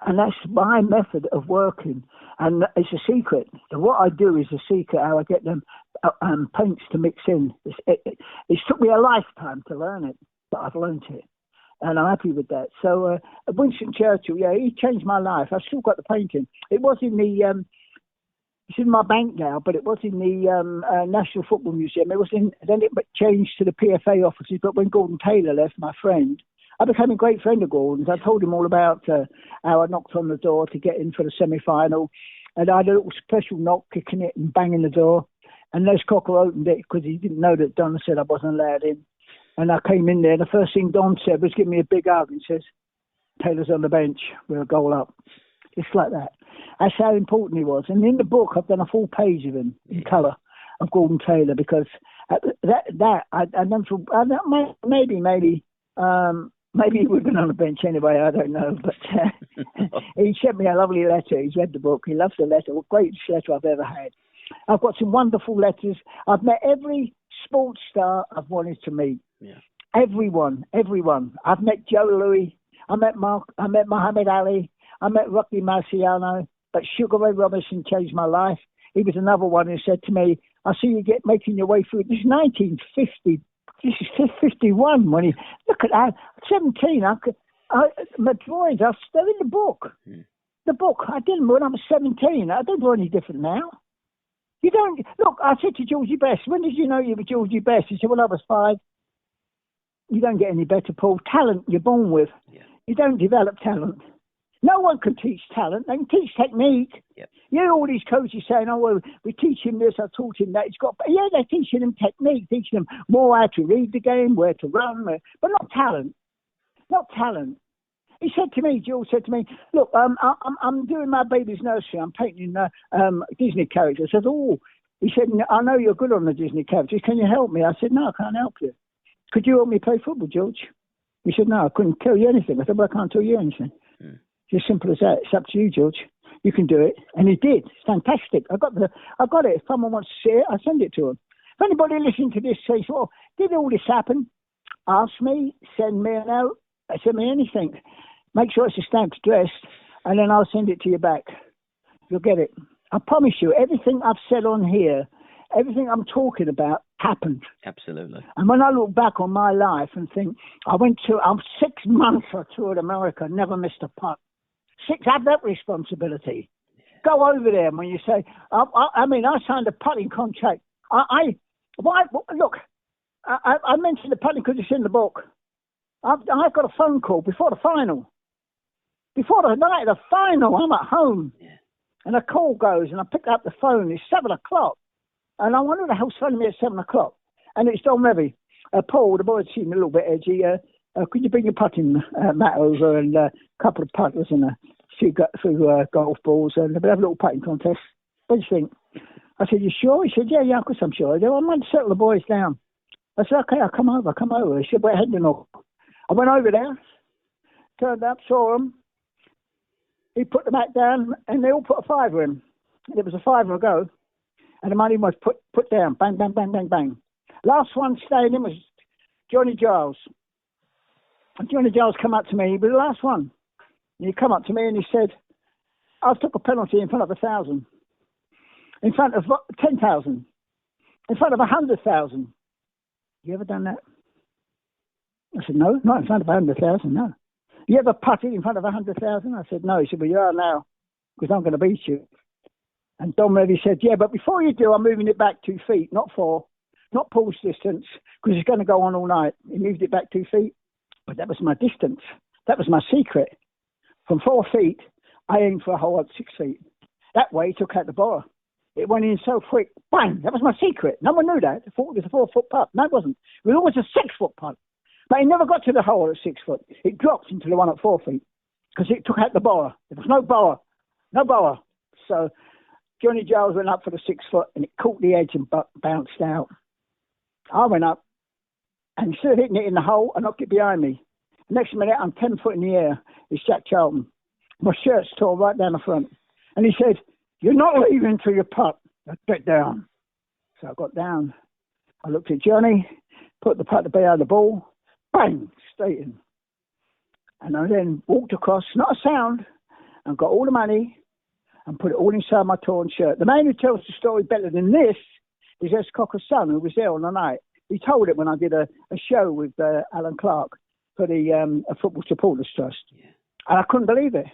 And that's my method of working. And it's a secret. So what I do is a secret, how I get them paints to mix in. It took me a lifetime to learn it, but I've learned it. And I'm happy with that. So Winston Churchill, yeah, he changed my life. I've still got the painting. It was in the... It's in my bank now, but it was in the National Football Museum. Then it changed to the PFA offices. But when Gordon Taylor left, my friend, I became a great friend of Gordon's. I told him all about how I knocked on the door to get in for the semi-final. And I had a little special knock, kicking it and banging the door. And Les Cocker opened it because he didn't know that Don said I wasn't allowed in. And I came in there. And the first thing Don said was give me a big hug. He says, Taylor's on the bench. We're a goal up. Just like that. That's how important he was. And in the book, I've done a full page of him in colour of Gordon Taylor because maybe he would have been on the bench anyway. I don't know, but he sent me a lovely letter. He's read the book. He loves the letter. The greatest letter I've ever had. I've got some wonderful letters. I've met every sports star I've wanted to meet. Yeah. Everyone. I've met Joe Louis. I met Muhammad Ali. I met Rocky Marciano, but Sugar Ray Robinson changed my life. He was another one who said to me, I see you making your way through. This is 1950. This is 51 when look at that. 17. my drawings, they're in the book. The book, I did them when I was 17. I don't do any different now. You don't, look, I said to Georgie Best, when did you know you were Georgie Best? He said, well, I was 5. You don't get any better, Paul. Talent you're born with. Yeah. You don't develop talent. No one can teach talent. They can teach technique. Yep. You know, all these coaches saying, oh, well, we teach him this, I taught him that. Yeah, they're teaching him technique, teaching them more how to read the game, where to run, but not talent. Not talent. He said to me, Jules said to me, look, I'm doing my baby's nursery. I'm painting Disney characters. I said, oh, he said, I know you're good on the Disney characters. Can you help me? I said, no, I can't help you. Could you help me play football, George? He said, no, I couldn't tell you anything. I said, well, I can't tell you anything. It's as simple as that. It's up to you, George. You can do it. And he did. It's fantastic. I got it. If someone wants to see it, I send it to them. If anybody listening to this says, well, did all this happen? Ask me, send me a note, send me anything. Make sure it's a stamped address, and then I'll send it to you back. You'll get it. I promise you, everything I've said on here, everything I'm talking about happened. Absolutely. And when I look back on my life and think, I'm 6 months I toured America, never missed a putt. 6, have that responsibility. Go over there when you say, I signed a putting contract. Look, I mentioned the putting because it's in the book. I've got a phone call before the final. Before the night of the final, I'm at home. Yeah. And a call goes, and I pick up the phone. It's 7 o'clock. And I wonder the hell's phoning me at 7 o'clock. And it's Don Revy. Paul, the boy seemed a little bit edgy. Could you bring your putting mat over and a couple of putters and a few golf balls and we'll have a little putting contest? What do you think? I said, you sure? He said, yeah, of course I'm sure. I said, well, I might settle the boys down. I said, okay, I'll come over. He said, we're heading off. I went over there, turned up, saw them. He put the mat down, and they all put a fiver in. And it was a fiver a go, and the money was put down. Bang, bang, bang, bang, bang. Last one staying in was Johnny Giles. And Johnny Giles come up to me. He was the last one. And he come up to me and he said, I took a penalty in front of 1,000, in front of 10,000, in front of 100,000. You ever done that? I said, no, not in front of 100,000, no. You ever putted in front of 100,000? I said, no. He said, well, you are now, because I'm going to beat you. And Don Revy said, yeah, but before you do, I'm moving it back 2 feet, not 4, not Paul's distance, because it's going to go on all night. He moved it back 2 feet, but that was my distance. That was my secret. From 4 feet, I aimed for a hole at 6 feet. That way, he took out the ball. It went in so quick, bang, that was my secret. No one knew that. I thought it was a 4-foot putt. No, it wasn't. It was always a 6-foot putt. But he never got to the hole at 6 foot. It dropped into the one at 4 feet because it took out the bar. There was no bar. So Johnny Giles went up for the 6 foot and it caught the edge and bounced out. I went up and instead of hitting it in the hole, I knocked it behind me. The next minute, I'm 10 foot in the air. It's Jack Charlton. My shirt's torn right down the front. And he said, you're not leaving till you putt. I get down. So I got down. I looked at Johnny, put the putt behind the ball. Bang, straight in. And I then walked across, not a sound, and got all the money and put it all inside my torn shirt. The man who tells the story better than this is S. Cocker's son, who was there on the night. He told it when I did a show with Alan Clark for the Football Supporters Trust. Yeah. And I couldn't believe it.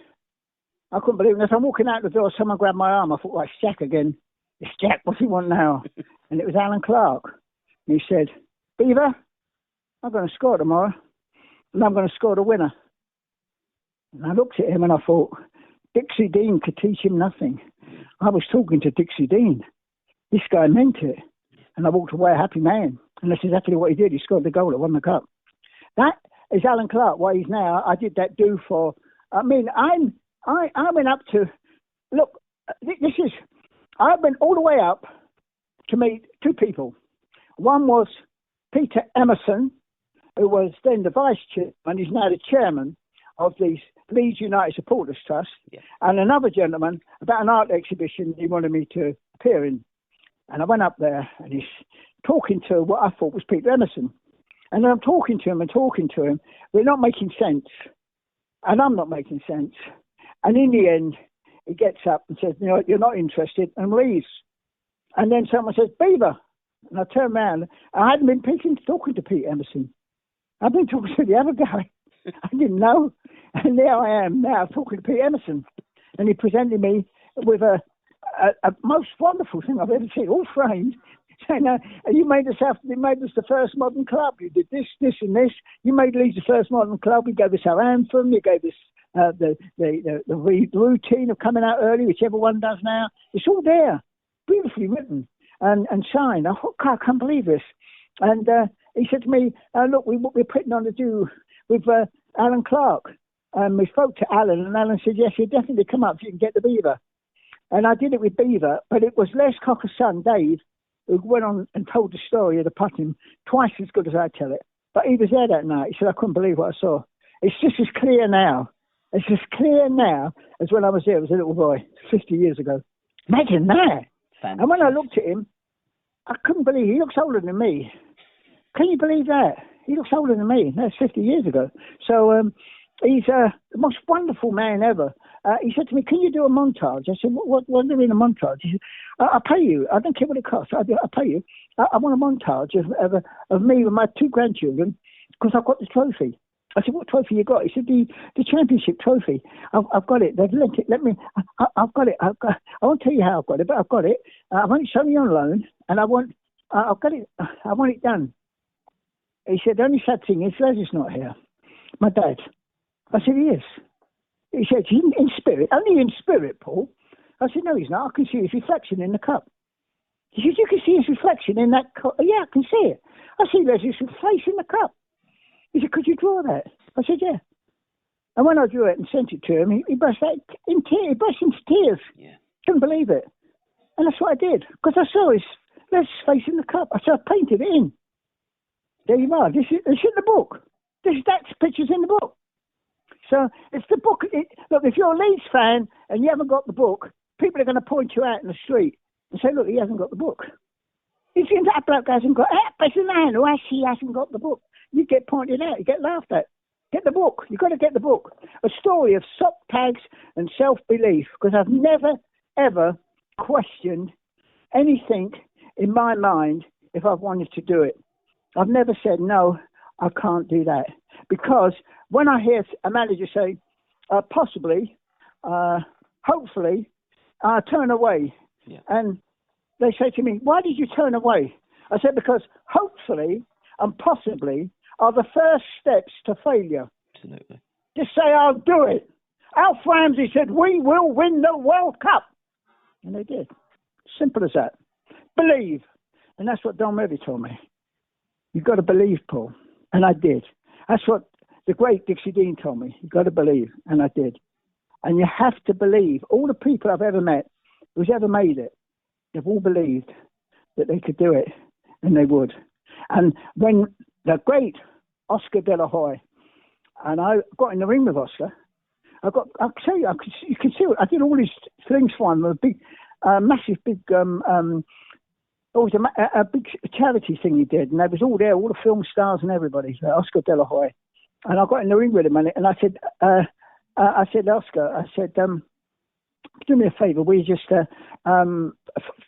As I'm walking out the door, someone grabbed my arm. I thought, well, it's Jack again. It's Jack, what's he want now? And it was Alan Clark. And he said, Beaver, I'm going to score tomorrow, and I'm going to score the winner. And I looked at him and I thought, Dixie Dean could teach him nothing. I was talking to Dixie Dean. This guy meant it. And I walked away a happy man. And that's exactly what he did. He scored the goal that won the cup. That is Alan Clark, where he's now. I did that I went up to, look, I went all the way up to meet 2 people. One was Peter Emerson, who was then the vice chairman, and he's now the chairman of the Leeds United Supporters Trust, and another gentleman about an art exhibition he wanted me to appear in. And I went up there, and he's talking to what I thought was Peter Emerson. And I'm talking to him. We're not making sense, and I'm not making sense. And in the end, he gets up and says, you're not interested, and leaves. And then someone says, Beaver. And I turn around. I hadn't been talking to Pete Emerson. I've been talking to the other guy. I didn't know. And there I am now talking to Pete Emerson. And he presented me with a most wonderful thing I've ever seen, all framed. Saying, you made us the first modern club. You did this, this, and this. You made Leeds the first modern club. You gave us our anthem. You gave us the routine of coming out early, which everyone does now. It's all there, beautifully written and signed. I thought, God, I can't believe this. And he said to me, look, we're putting on to do with Alan Clark. We spoke to Alan, and Alan said, yes, you definitely come up if you can get the Beaver. And I did it with Beaver, but it was Les Cocker's son, Dave, who went on and told the story of the putting twice as good as I tell it. But he was there that night. He said, I couldn't believe what I saw. It's just as clear now. It's as clear now as when I was there as a little boy 50 years ago. Imagine that. Fantastic. And when I looked at him, I couldn't believe he looks older than me. Can you believe that? He looks older than me. That's 50 years ago. So he's the most wonderful man ever. He said to me, can you do a montage? I said, what do you mean a montage? He said, I'll pay you. I don't care what it costs. I'll pay you. I want a montage of me with my 2 grandchildren because I've got the trophy. I said, what trophy you got? He said, the championship trophy. I've got it. They've lent it. I've got it. I won't tell you how I've got it, but I've got it. I want it shown me on loan, and I've got it. I want it done. He said, the only sad thing is Les is not here. My dad. I said, he is. He said, in spirit. Only in spirit, Paul. I said, no, he's not. I can see his reflection in the cup. He said, you can see his reflection in that cup? Yeah, I can see it. I see Leslie's face in the cup. He said, could you draw that? I said, yeah. And when I drew it and sent it to him, he burst into tears. Yeah. Couldn't believe it. And that's what I did. Because I saw his face in the cup. I said, I painted it in. There you are. It's in the book. That's pictures in the book. So it's the book. Look, if you're a Leeds fan and you haven't got the book, people are going to point you out in the street and say, look, he hasn't got the book. He's in that bloke hasn't got it. But it's a man who actually hasn't got the book. You get pointed out. You get laughed at. Get the book. You've got to get the book. A story of sock tags and self-belief, because I've never, ever questioned anything in my mind if I've wanted to do it. I've never said, no, I can't do that. Because when I hear a manager say, possibly, hopefully, turn away. Yeah. And they say to me, why did you turn away? I said, because hopefully and possibly are the first steps to failure. Absolutely. Just say, I'll do it. Alf Ramsey said, we will win the World Cup. And they did. Simple as that. Believe. And that's what Don Revie told me. You've got to believe, Paul. And I did. That's what the great Dixie Dean told me. You've got to believe. And I did. And you have to believe. All the people I've ever met who's ever made it, they've all believed that they could do it. And they would. And when the great Oscar De La Hoya, and I got in the ring with Oscar, I'll tell you, you can see it. I did all these things for him, a big, massive, big, it was a big charity thing he did, and they was all there, all the film stars and everybody, Oscar De La Hoya. And I got in the ring with him, and I said, Oscar, I said, do me a favour, we just,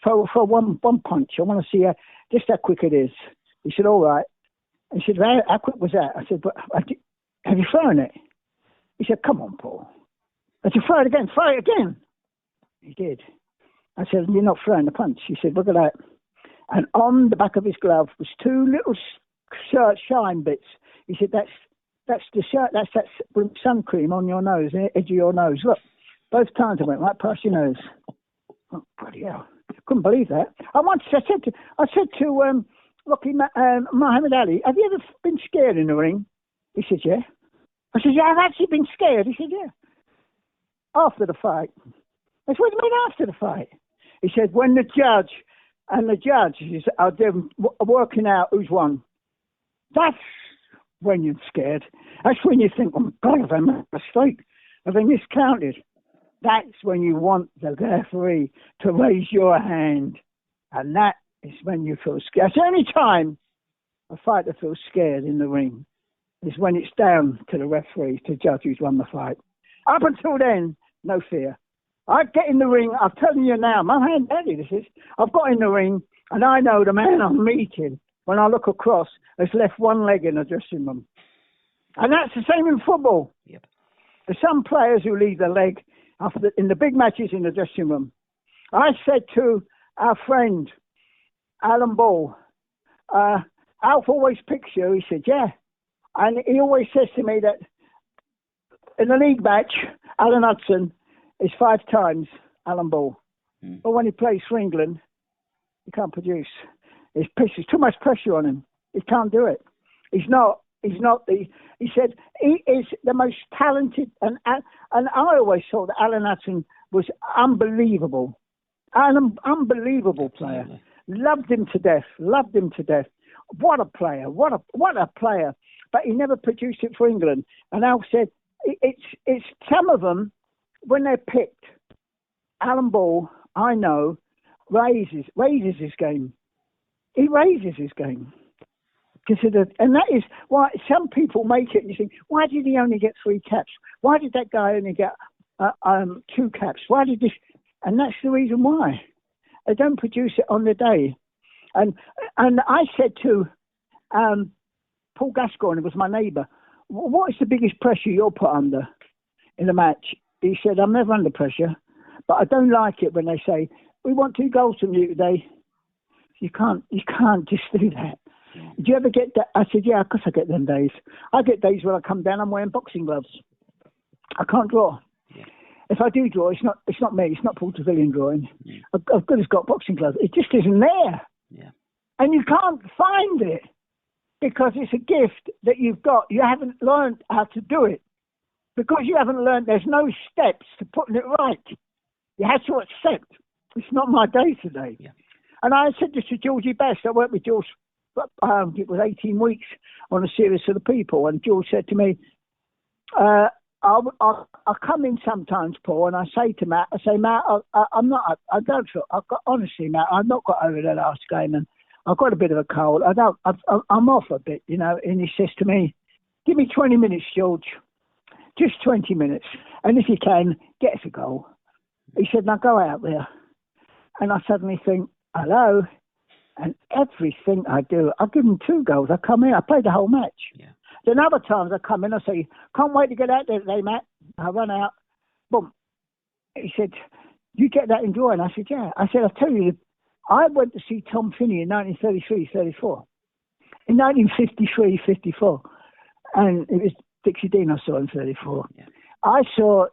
for one punch, I want to see just how quick it is. He said, all right. He said, how quick was that? I said, but have you thrown it? He said, come on, Paul. I said, throw it again. He did. I said, you're not throwing the punch. He said, look at that. And on the back of his glove was 2 little shine bits. He said, that's the shirt, that's that sun cream on your nose, edge of your nose. Look, both times I went right past your nose. Oh, bloody hell. Couldn't believe that. I said to Muhammad Ali, have you ever been scared in the ring? He said, yeah. I said, yeah, I've actually been scared. He said, yeah. After the fight. I said, what do you mean after the fight? He said, when the judges are working out who's won. That's when you're scared. That's when you think, oh, God, I've made a mistake. I've been miscounted. That's when you want the referee to raise your hand. And that is when you feel scared. That's the only time a fighter feels scared in the ring, is when it's down to the referee to judge who's won the fight. Up until then, no fear. I get in the ring, I'm telling you now, my hand daddy this is, I've got in the ring, and I know the man I'm meeting, when I look across, has left one leg in the dressing room. And that's the same in football. Yep. There's some players who leave their leg in the big matches in the dressing room. I said to our friend, Alan Ball, Alf always picks you. He said, yeah. And he always says to me that in a league match, Alan Hudson is 5 times Alan Ball. But when he plays for England, he can't produce. It's too much pressure on him. He can't do it. He said he is the most talented, and I always thought that Alan Hudson was unbelievable. An unbelievable player. Loved him to death. What a player. What a player. But he never produced it for England. And Al said, it's some of them, when they're picked, Alan Ball, I know, raises his game. He raises his game. And that is why some people make it and you think, why did he only get 3 caps? Why did that guy only get 2 caps? Why did this? And that's the reason why. They don't produce it on the day. And I said to Paul Gascoigne, who was my neighbour, what is the biggest pressure you're put under in a match? He said, I'm never under pressure, but I don't like it when they say, we want 2 goals from you today. You can't just do that. Do you ever get that? I said, yeah, of course I get them days. I get days when I come down, I'm wearing boxing gloves. I can't draw. Yeah. If I do draw, it's not me. It's not Paul Trevillion drawing. Yeah. I've got boxing gloves. It just isn't there. Yeah. And you can't find it because it's a gift that you've got. You haven't learned how to do it. Because you haven't learned, there's no steps to putting it right. You have to accept. It's not my day today. Yeah. And I said this to Georgie Best. I worked with George, it was 18 weeks on a series of the people. And George said to me, I'll come in sometimes, Paul, and I say to Matt, Matt, honestly, Matt, I've not got over the last game and I've got a bit of a cold. I'm off a bit, you know. And he says to me, give me 20 minutes, George. Just 20 minutes. And if you can, get us a goal. He said, now go out there. And I suddenly think, hello. And everything I do, I give him 2 goals. I come in, I play the whole match. Yeah. Then other times I come in, I say, can't wait to get out there today, Matt. I run out. Boom. He said, you get that enjoying? I said, yeah. I said, I'll tell you, I went to see Tom Finney in 1933-34. In 1953-54. And it was Dixie Dean I saw in 34. Yeah. I saw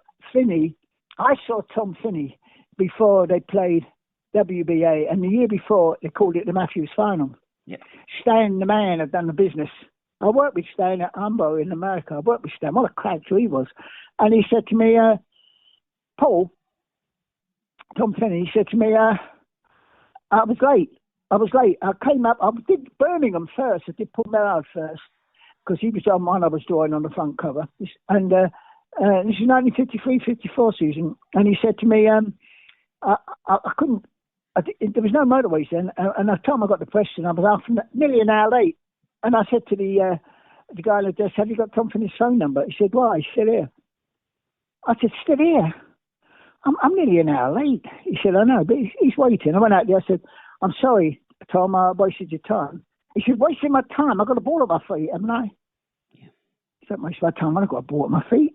Tom Finney before they played WBA, and the year before they called it the Matthews Final. Yeah. Stan, the man, had done the business. I worked with Stan at Humbo in America. I worked with Stan. What a character he was. And he said to me, Paul, Tom Finney, he said to me, I was late. I came up, I did Birmingham first. I did Paul Mellard first, because he was on one I was drawing on the front cover. And this is 1953-54 season. And he said to me, I couldn't, there was no motorways then. And by the time I got the question, I was nearly an hour late. And I said to the guy at the desk, have you got Tom Finney's phone number? He said, why? He's still here. I said, still here? I'm nearly an hour late. He said, I know, but he's waiting. I went out there, I said, I'm sorry, Tom, I wasted your time. He said, wasting my time? I've got a ball at my feet, haven't I? Yeah. He said, waste my time, I've got a ball at my feet.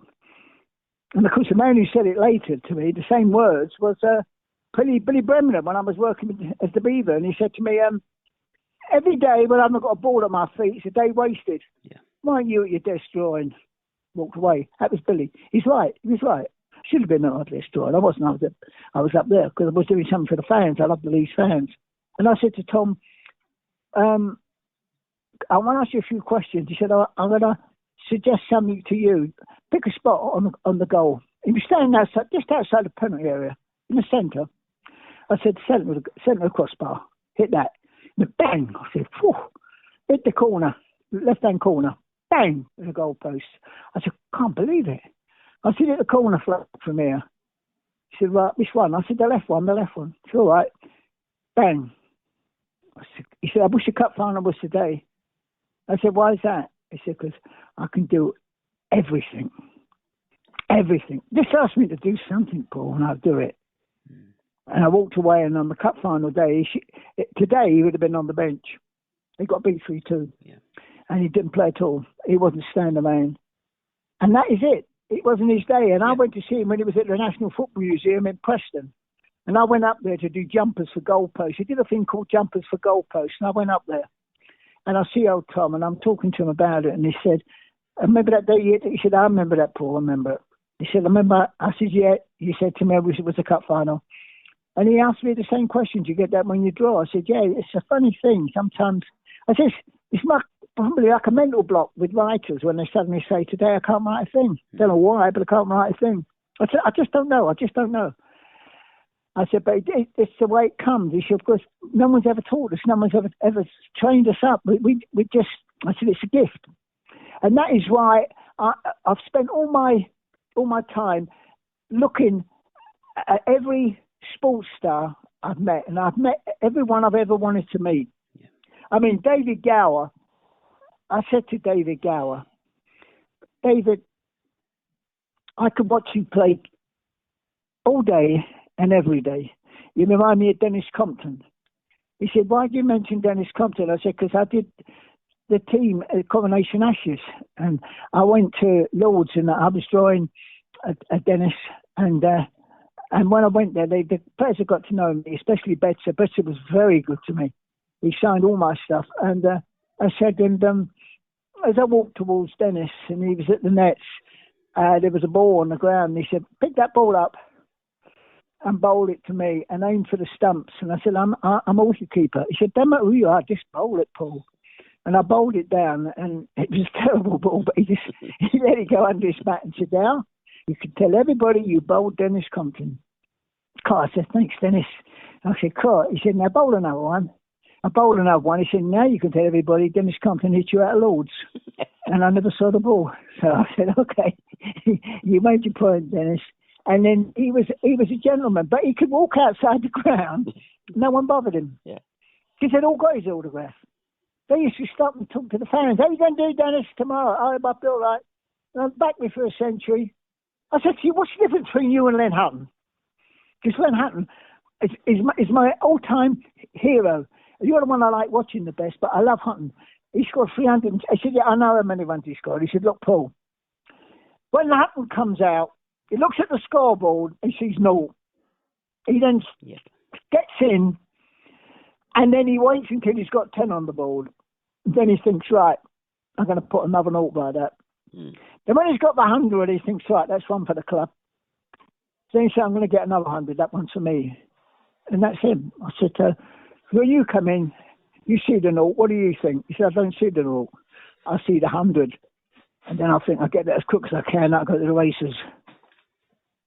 And of course, the man who said it later to me, the same words, was Billy Bremner when I was working as the Beaver. And he said to me, every day when I've not got a ball at my feet, it's a day wasted. Yeah. Why aren't you at your desk drawing? Walked away. That was Billy. He's right. He was right. Should have been at my desk drawing. I wasn't. I was up there because I was doing something for the fans. I love the Leeds fans. And I said to Tom, I want to ask you a few questions. He said, I'm going to suggest something to you. Pick a spot on the goal. He was standing outside, just outside the penalty area, in the centre. I said, centre of the crossbar. Hit that. And bang! I said, phew. Hit the corner, left-hand corner. Bang! In the goalpost. I said, can't believe it. I said, hit the corner flat from here. He said, right, which one? I said, the left one. It's all right. Bang. He said, I wish the cup final was today. I said, why is that? He said, because I can do everything. Everything. Just ask me to do something, Paul, and I'll do it. And I walked away, and on the cup final day, today he would have been on the bench. He got beat 3-2. Yeah. and he didn't play at all. He wasn't standing around. And that is it. It wasn't his day. And I went to see him when he was at the National Football Museum in Preston. And I went up there to do jumpers for goalposts. He did a thing called jumpers for goalposts. And I went up there. And I see old Tom, and I'm talking to him about it. And he said, I remember that day? He said, I remember that, Paul. I remember it. He said, I remember. I said, yeah. He said to me, it was a cup final. And he asked me the same question. Do you get that when you draw? I said, yeah, it's a funny thing. Sometimes, I said, it's probably like a mental block with writers when they suddenly say, today I can't write a thing. Don't know why, but I can't write a thing. I said, I just don't know. I said, but it's the way it comes. He said, of course, no one's ever taught us. No one's ever trained us up. We just, I said, it's a gift. And that is why I've spent all my time looking at every sports star I've met, and I've met everyone I've ever wanted to meet. Yeah. I mean, David Gower, I said to David Gower, David, I could watch you play all day and every day. You remind me of Dennis Compton. He said, why do you mention Dennis Compton? I said, because I did the team at Coronation Ashes, and I went to Lord's and I was drawing a Dennis, and when I went there, the players had got to know me, especially Betzer. Betzer was very good to me. He signed all my stuff, and I said, and as I walked towards Dennis, and he was at the nets, there was a ball on the ground, and he said, pick that ball up and bowl it to me, and aim for the stumps. And I said, I'm a wicketkeeper. He said, don't matter who you are, just bowl it, Paul. And I bowled it down, and it was a terrible ball, but he let it go under his bat and said, now, you can tell everybody you bowled Dennis Compton. I said, thanks, Dennis. I said, cool. He said, now bowl another one. I bowled another one. He said, now you can tell everybody Dennis Compton hit you out of Lord's. And I never saw the ball. So I said, okay, you made your point, Dennis. And then he was a gentleman, but he could walk outside the ground. No one bothered him. Yeah. He said, all got his autograph. They used to stop and talk to the fans. How are you going to do, Dennis, tomorrow? I hope I feel right. And back me for a century. I said to you, what's the difference between you and Len Hutton? Because Len Hutton is my all-time hero. You're the one I like watching the best, but I love Hutton. He scored 300. I said, yeah, I know how many runs he scored. He said, look, Paul, when Hutton comes out, he looks at the scoreboard and sees no. He then gets in, and then he waits until he's got 10 on the board. Then he thinks, right, I'm going to put another note by that. Then when he's got the 100, he thinks, right, that's one for the club. Then he said, I'm going to get another 100, that one's for me. And that's him. I said, when you come in, you see the note, what do you think? He said, I don't see the note. I see the 100. And then I think I'll get that as quick as I can, I'll go to the races.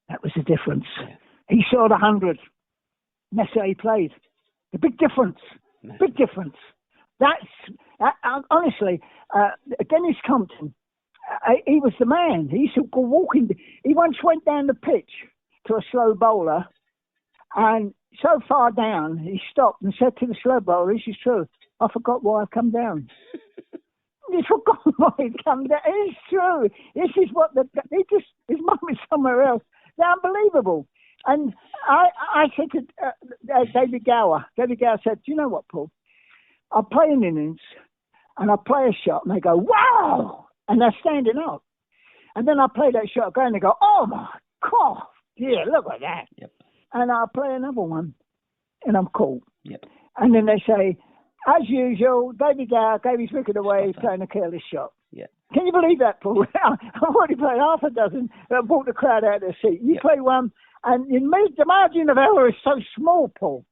That was the difference. He saw the 100. That's how he played. The big difference. Big difference. That's, honestly, Dennis Compton, he was the man. He used to go walking. He once went down the pitch to a slow bowler, and so far down, he stopped and said to the slow bowler, this is true, I forgot why I've come down. He forgot why he'd come down. It's true. This is what his mum is somewhere else. They're unbelievable. And I said to David Gower said, do you know what, Paul? I'll play an innings and I'll play a shot and they go, wow! And they're standing up. And then I'll play that shot again and they go, oh my God, yeah, look at that. Yep. And I'll play another one and I'm cool. Yep. And then they say, as usual, David Gower gave his wicket away playing a careless shot. Yeah. Can you believe that, Paul? I've already played half a dozen and brought the crowd out of their seat. You play one, and the margin of error is so small, Paul.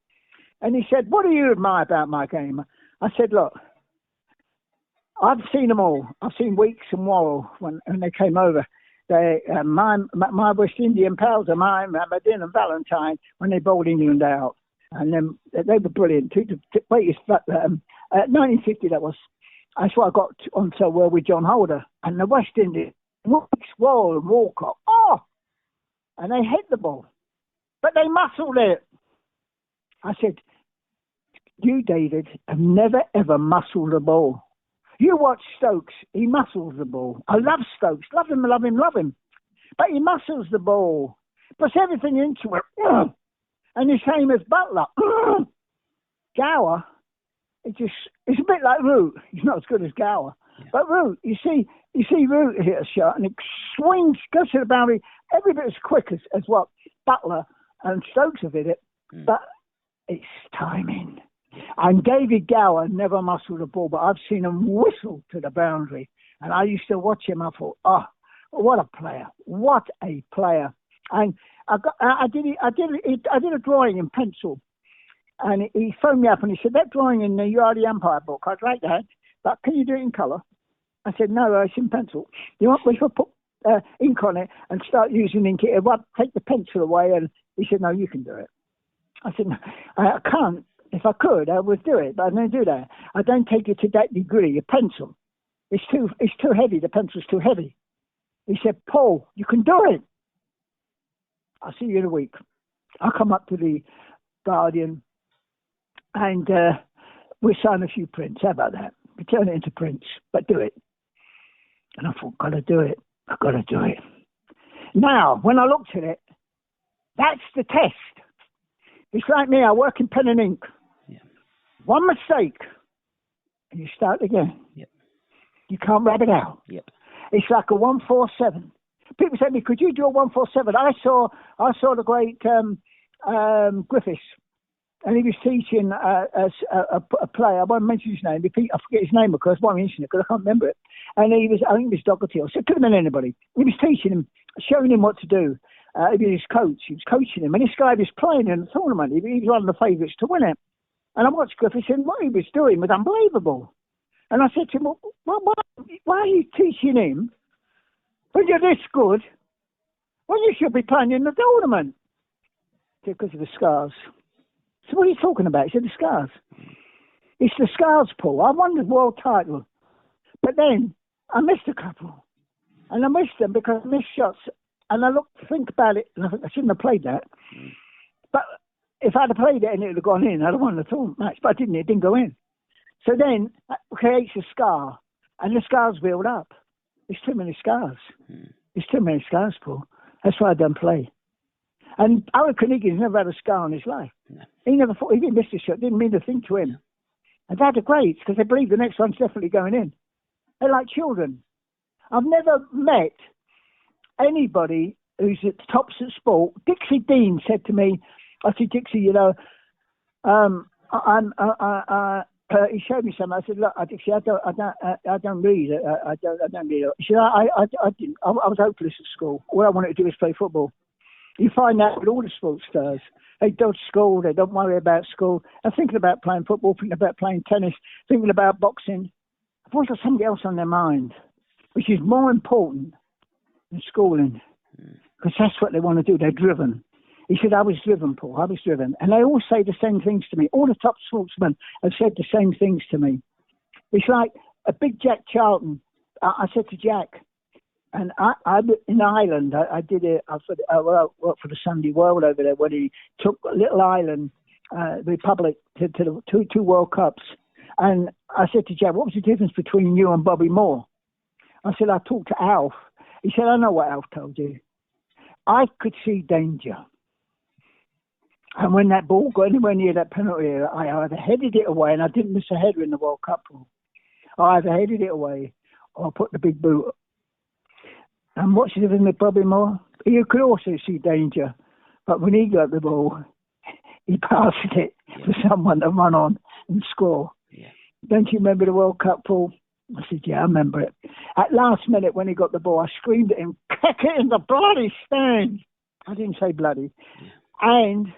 And he said, what do you admire about my game? I said, look, I've seen them all. I've seen Weeks and Worrell when they came over. My West Indian pals of mine, Aberdeen and Valentine, when they bowled England out. And then they were brilliant. 1950, that was. That's why I got on so well with John Holder. And the West Indies, Weeks, Worrell and Walcott. Oh! And they hit the ball. But they muscled it. I said, you, David, have never, ever muscled a ball. You watch Stokes, he muscles the ball. I love Stokes. Love him, love him, love him. But he muscles the ball. Puts everything into it. And the same as Butler. Gower, it's a bit like Root. He's not as good as Gower. But Root, you see Root hit a shot and it swings, goes to the boundary, every bit as quick as what Butler and Stokes have hit it, but it's timing. And David Gower never muscled a ball, but I've seen him whistle to the boundary. And I used to watch him. I thought, oh, what a player! What a player! And I did a drawing in pencil, and he phoned me up and he said, that drawing in the You Are the Empire book, I'd like that, but can you do it in colour? I said, no, it's in pencil. You want me to put ink on it and start using ink? Take the pencil away. And he said, no, you can do it. I said, no, I can't. If I could, I would do it, but I don't do that. I don't take it to that degree. A pencil, it's too heavy. The pencil's too heavy. He said, Paul, you can do it. I'll see you in a week. I'll come up to the Guardian and we'll sign a few prints. How about that? We turn it into prints, but do it. And I thought, got to do it. I've got to do it. Now, when I looked at it, that's the test. It's like me. I work in pen and ink. Yeah. One mistake, and you start again. Yep. You can't rub it out. Yep. It's like a 147. People say to me, could you do a 147? I saw the great Griffiths, and he was teaching a player. I won't mention his name. I forget his name because I won't mention it because I can't remember it. And I think it was Dougherty. So it could have been anybody. He was teaching him, showing him what to do. He was his coach. He was coaching him. And this guy was playing in the tournament. He was one of the favourites to win it. And I watched Griffiths and what he was doing was unbelievable. And I said to him, well, why are you teaching him when you're this good? Well, you should be playing in the tournament. He said, because of the scars. So what are you talking about? He said, the scars. It's the scars, Paul. I won the world title. But then I missed a couple. And I missed them because I missed shots. And I think about it, and I think I shouldn't have played that. But if I'd have played it and it would have gone in, I'd have won the tournament match. But I didn't. It didn't go in. So then that creates a scar, and the scars build up. There's too many scars. There's too many scars, Paul. That's why I don't play. And Alan Carnegie's never had a scar in his life. No. He didn't miss a shot. Didn't mean a thing to him. And they're the greats because they believe the next one's definitely going in. They're like children. I've never met anybody who's at the tops of sport. Dixie Dean said to me, I said, Dixie, he showed me something. I said, look, Dixie, I don't read. I don't read. He said, I was hopeless at school. All I wanted to do was play football. You find that with all the sports stars. They dodge school. They don't worry about school. They're thinking about playing football, thinking about playing tennis, thinking about boxing. I've always got something else on their mind, which is more important than schooling, because that's what they want to do. They're driven. He said, I was driven, Paul. I was driven. And they all say the same things to me. All the top sportsmen have said the same things to me. It's like a big Jack Charlton. I said to Jack, and I in Ireland, I did it. I worked for the Sunday World over there when he took Little Ireland, the Republic, to the two World Cups. And I said to Jack, what was the difference between you and Bobby Moore? I said, I talked to Alf. He said, I know what Alf told you. I could see danger. And when that ball got anywhere near that penalty area, I either headed it away, and I didn't miss a header in the World Cup. I either headed it away or put the big boot. And what's the difference with Bobby Moore? You could also see danger. But when he got the ball, he passed it for someone to run on and score. Yeah. Don't you remember the World Cup, Paul? I said, yeah, I remember it. At last minute, when he got the ball, I screamed at him, kick it in the bloody stand. I didn't say bloody. Yeah. And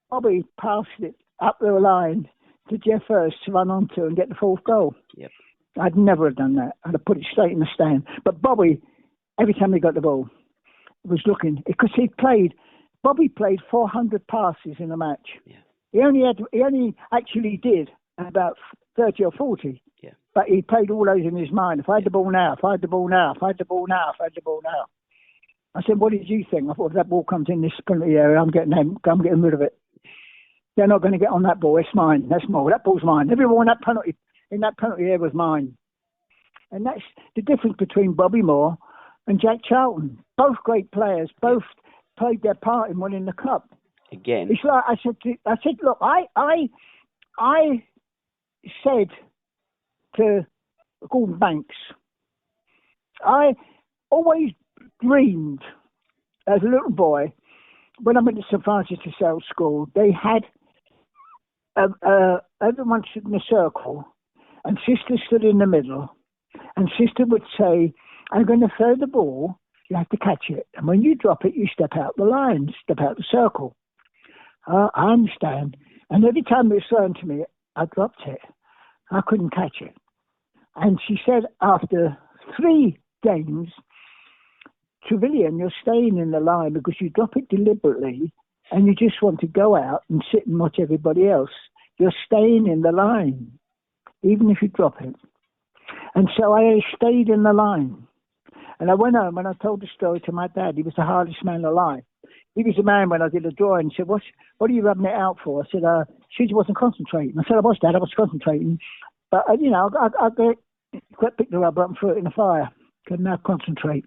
Bobby passed it up the line to Jeff Hurst to run onto and get the fourth goal. Yep. I'd never have done that. I'd have put it straight in the stand. But Bobby, every time he got the ball, was looking, because Bobby played 400 passes in a match. Yeah. He only actually did about 30 or 40. Yeah. But he played all those in his mind. If I had the ball now, if I had the ball now, if I had the ball now, if I had the ball now. I said, what did you think? I thought, if that ball comes in this penalty area, I'm getting rid of it. They're not going to get on that ball. It's mine. That's mine. That ball's mine. Every ball in that penalty area was mine. And that's the difference between Bobby Moore and Jack Charlton. Both great players. Both played their part in winning the cup. Again, it's like I said, look, I said to called Banks. I always dreamed as a little boy, when I went to St. Francis de Sales School, they had everyone stood in a circle, and Sister stood in the middle, and Sister would say, I'm going to throw the ball, you have to catch it, and when you drop it, you step out the line, step out the circle. I understand. And every time it was thrown to me, I dropped it. I couldn't catch it. And she said after 3 games, Trevillion, you're staying in the line because you drop it deliberately and you just want to go out and sit and watch everybody else. You're staying in the line, even if you drop it. And so I stayed in the line. And I went home and I told the story to my dad. He was the hardest man alive. He was the man when I did a drawing. He said, what are you rubbing it out for? I said, she wasn't concentrating. I said, I was, Dad, I was concentrating. But, I picked the rubber up and threw it in the fire. Couldn't now concentrate.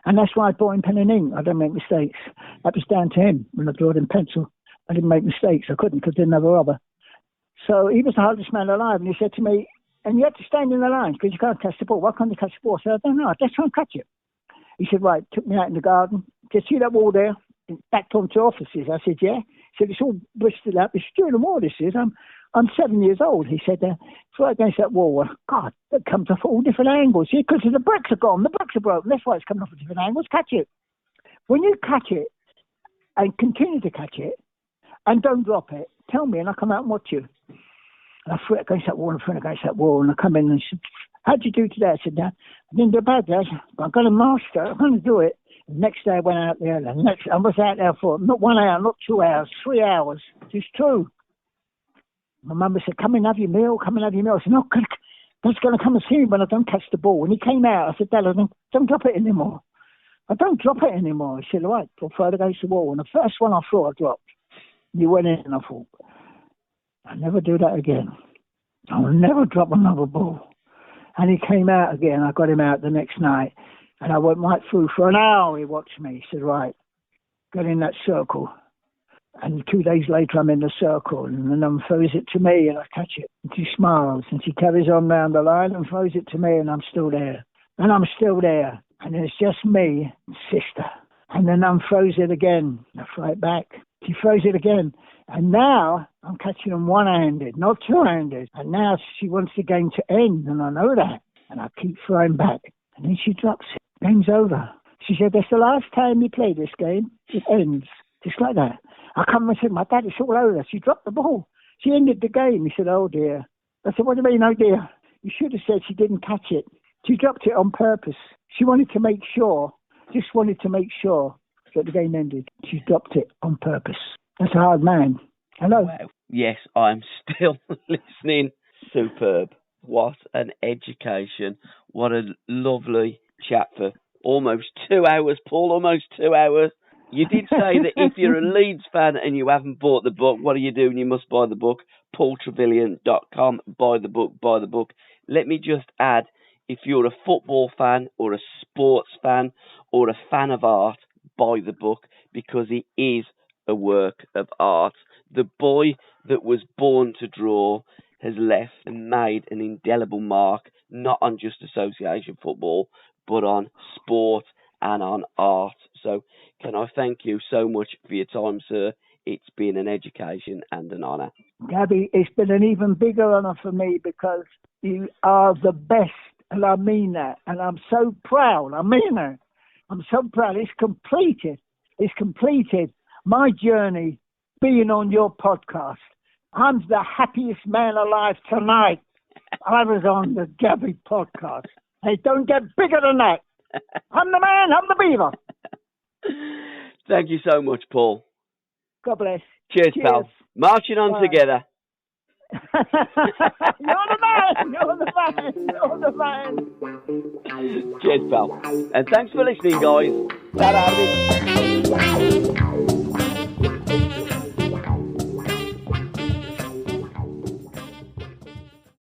And that's why I bought him pen and ink. I don't make mistakes. That was down to him when I drew it in pencil. I didn't make mistakes. I couldn't because I didn't have a rubber. So he was the hardest man alive. And he said to me, and you have to stand in the line because you can't catch the ball. Why can't you catch the ball? I said, I don't know. Let's try and catch it. He said, right, took me out in the garden. He said, see that wall there? Backed onto offices. I said, yeah. He said, it's all blistered up. It's during the war, this is. I'm 7 years old. He said, it's right against that wall. God, that comes off all different angles. See, because the bricks are gone. The bricks are broken. That's why it's coming off at different angles. Catch it. When you catch it and continue to catch it and don't drop it, tell me and I'll come out and watch you. And I threw it against that wall and threw it against that wall. And I come in and said, how'd you do today? I said, Dad, I didn't do bad, Dad. I'm going to master it. I'm going to do it. The next day I went out there. I was out there for not 1 hour, not 2 hours, 3 hours. It's true. My mum said, come and have your meal, come and have your meal. I said, no, Dad's going to come and see me when I don't catch the ball. When he came out, I said, Dad, I don't drop it anymore. I don't drop it anymore. He said, all right, I'll throw it against the wall. And the first one I threw, I dropped. And he went in and I thought, I'll never do that again. I'll never drop another ball. And he came out again. I got him out the next night. And I went right through for an hour. He watched me. He said, right, get in that circle. And 2 days later, I'm in the circle. And the mum throws it to me and I catch it. And she smiles and she carries on round the line and throws it to me and I'm still there. And I'm still there. And it's just me and Sister. And the mum throws it again. I throw it back. She throws it again. And now I'm catching them one-handed, not two-handed. And now she wants the game to end. And I know that. And I keep throwing back. And then she drops it. Game's over. She said, that's the last time you play this game. It ends. Just like that. I come and said, my dad, it's all over. She dropped the ball. She ended the game. He said, oh, dear. I said, what do you mean, oh, dear? You should have said she didn't catch it. She dropped it on purpose. She wanted to make sure, that the game ended. She dropped it on purpose. That's a hard man. Hello? Wow. Yes, I'm still listening. Superb. What an education. What a lovely chat for almost 2 hours, Paul, almost 2 hours. You did say that if you're a Leeds fan and you haven't bought the book, what are you doing? You must buy the book. PaulTrevillion.com. Buy the book. Let me just add, if you're a football fan or a sports fan or a fan of art, buy the book because it is a work of art. The boy that was born to draw has left and made an indelible mark, not on just association football, but on sport and on art. So can I thank you so much for your time, sir? It's been an education and an honour. Gabby, it's been an even bigger honour for me because you are the best, and I mean that. And I'm so proud. I mean it. I'm so proud. It's completed. My journey being on your podcast. I'm the happiest man alive tonight. I was on the Gabby podcast. Hey, don't get bigger than that. I'm the man. I'm the beaver. Thank you so much, Paul. God bless. Cheers, pal. Marching on together. You're the man. Cheers, pal. And thanks for listening, guys. Ta-da.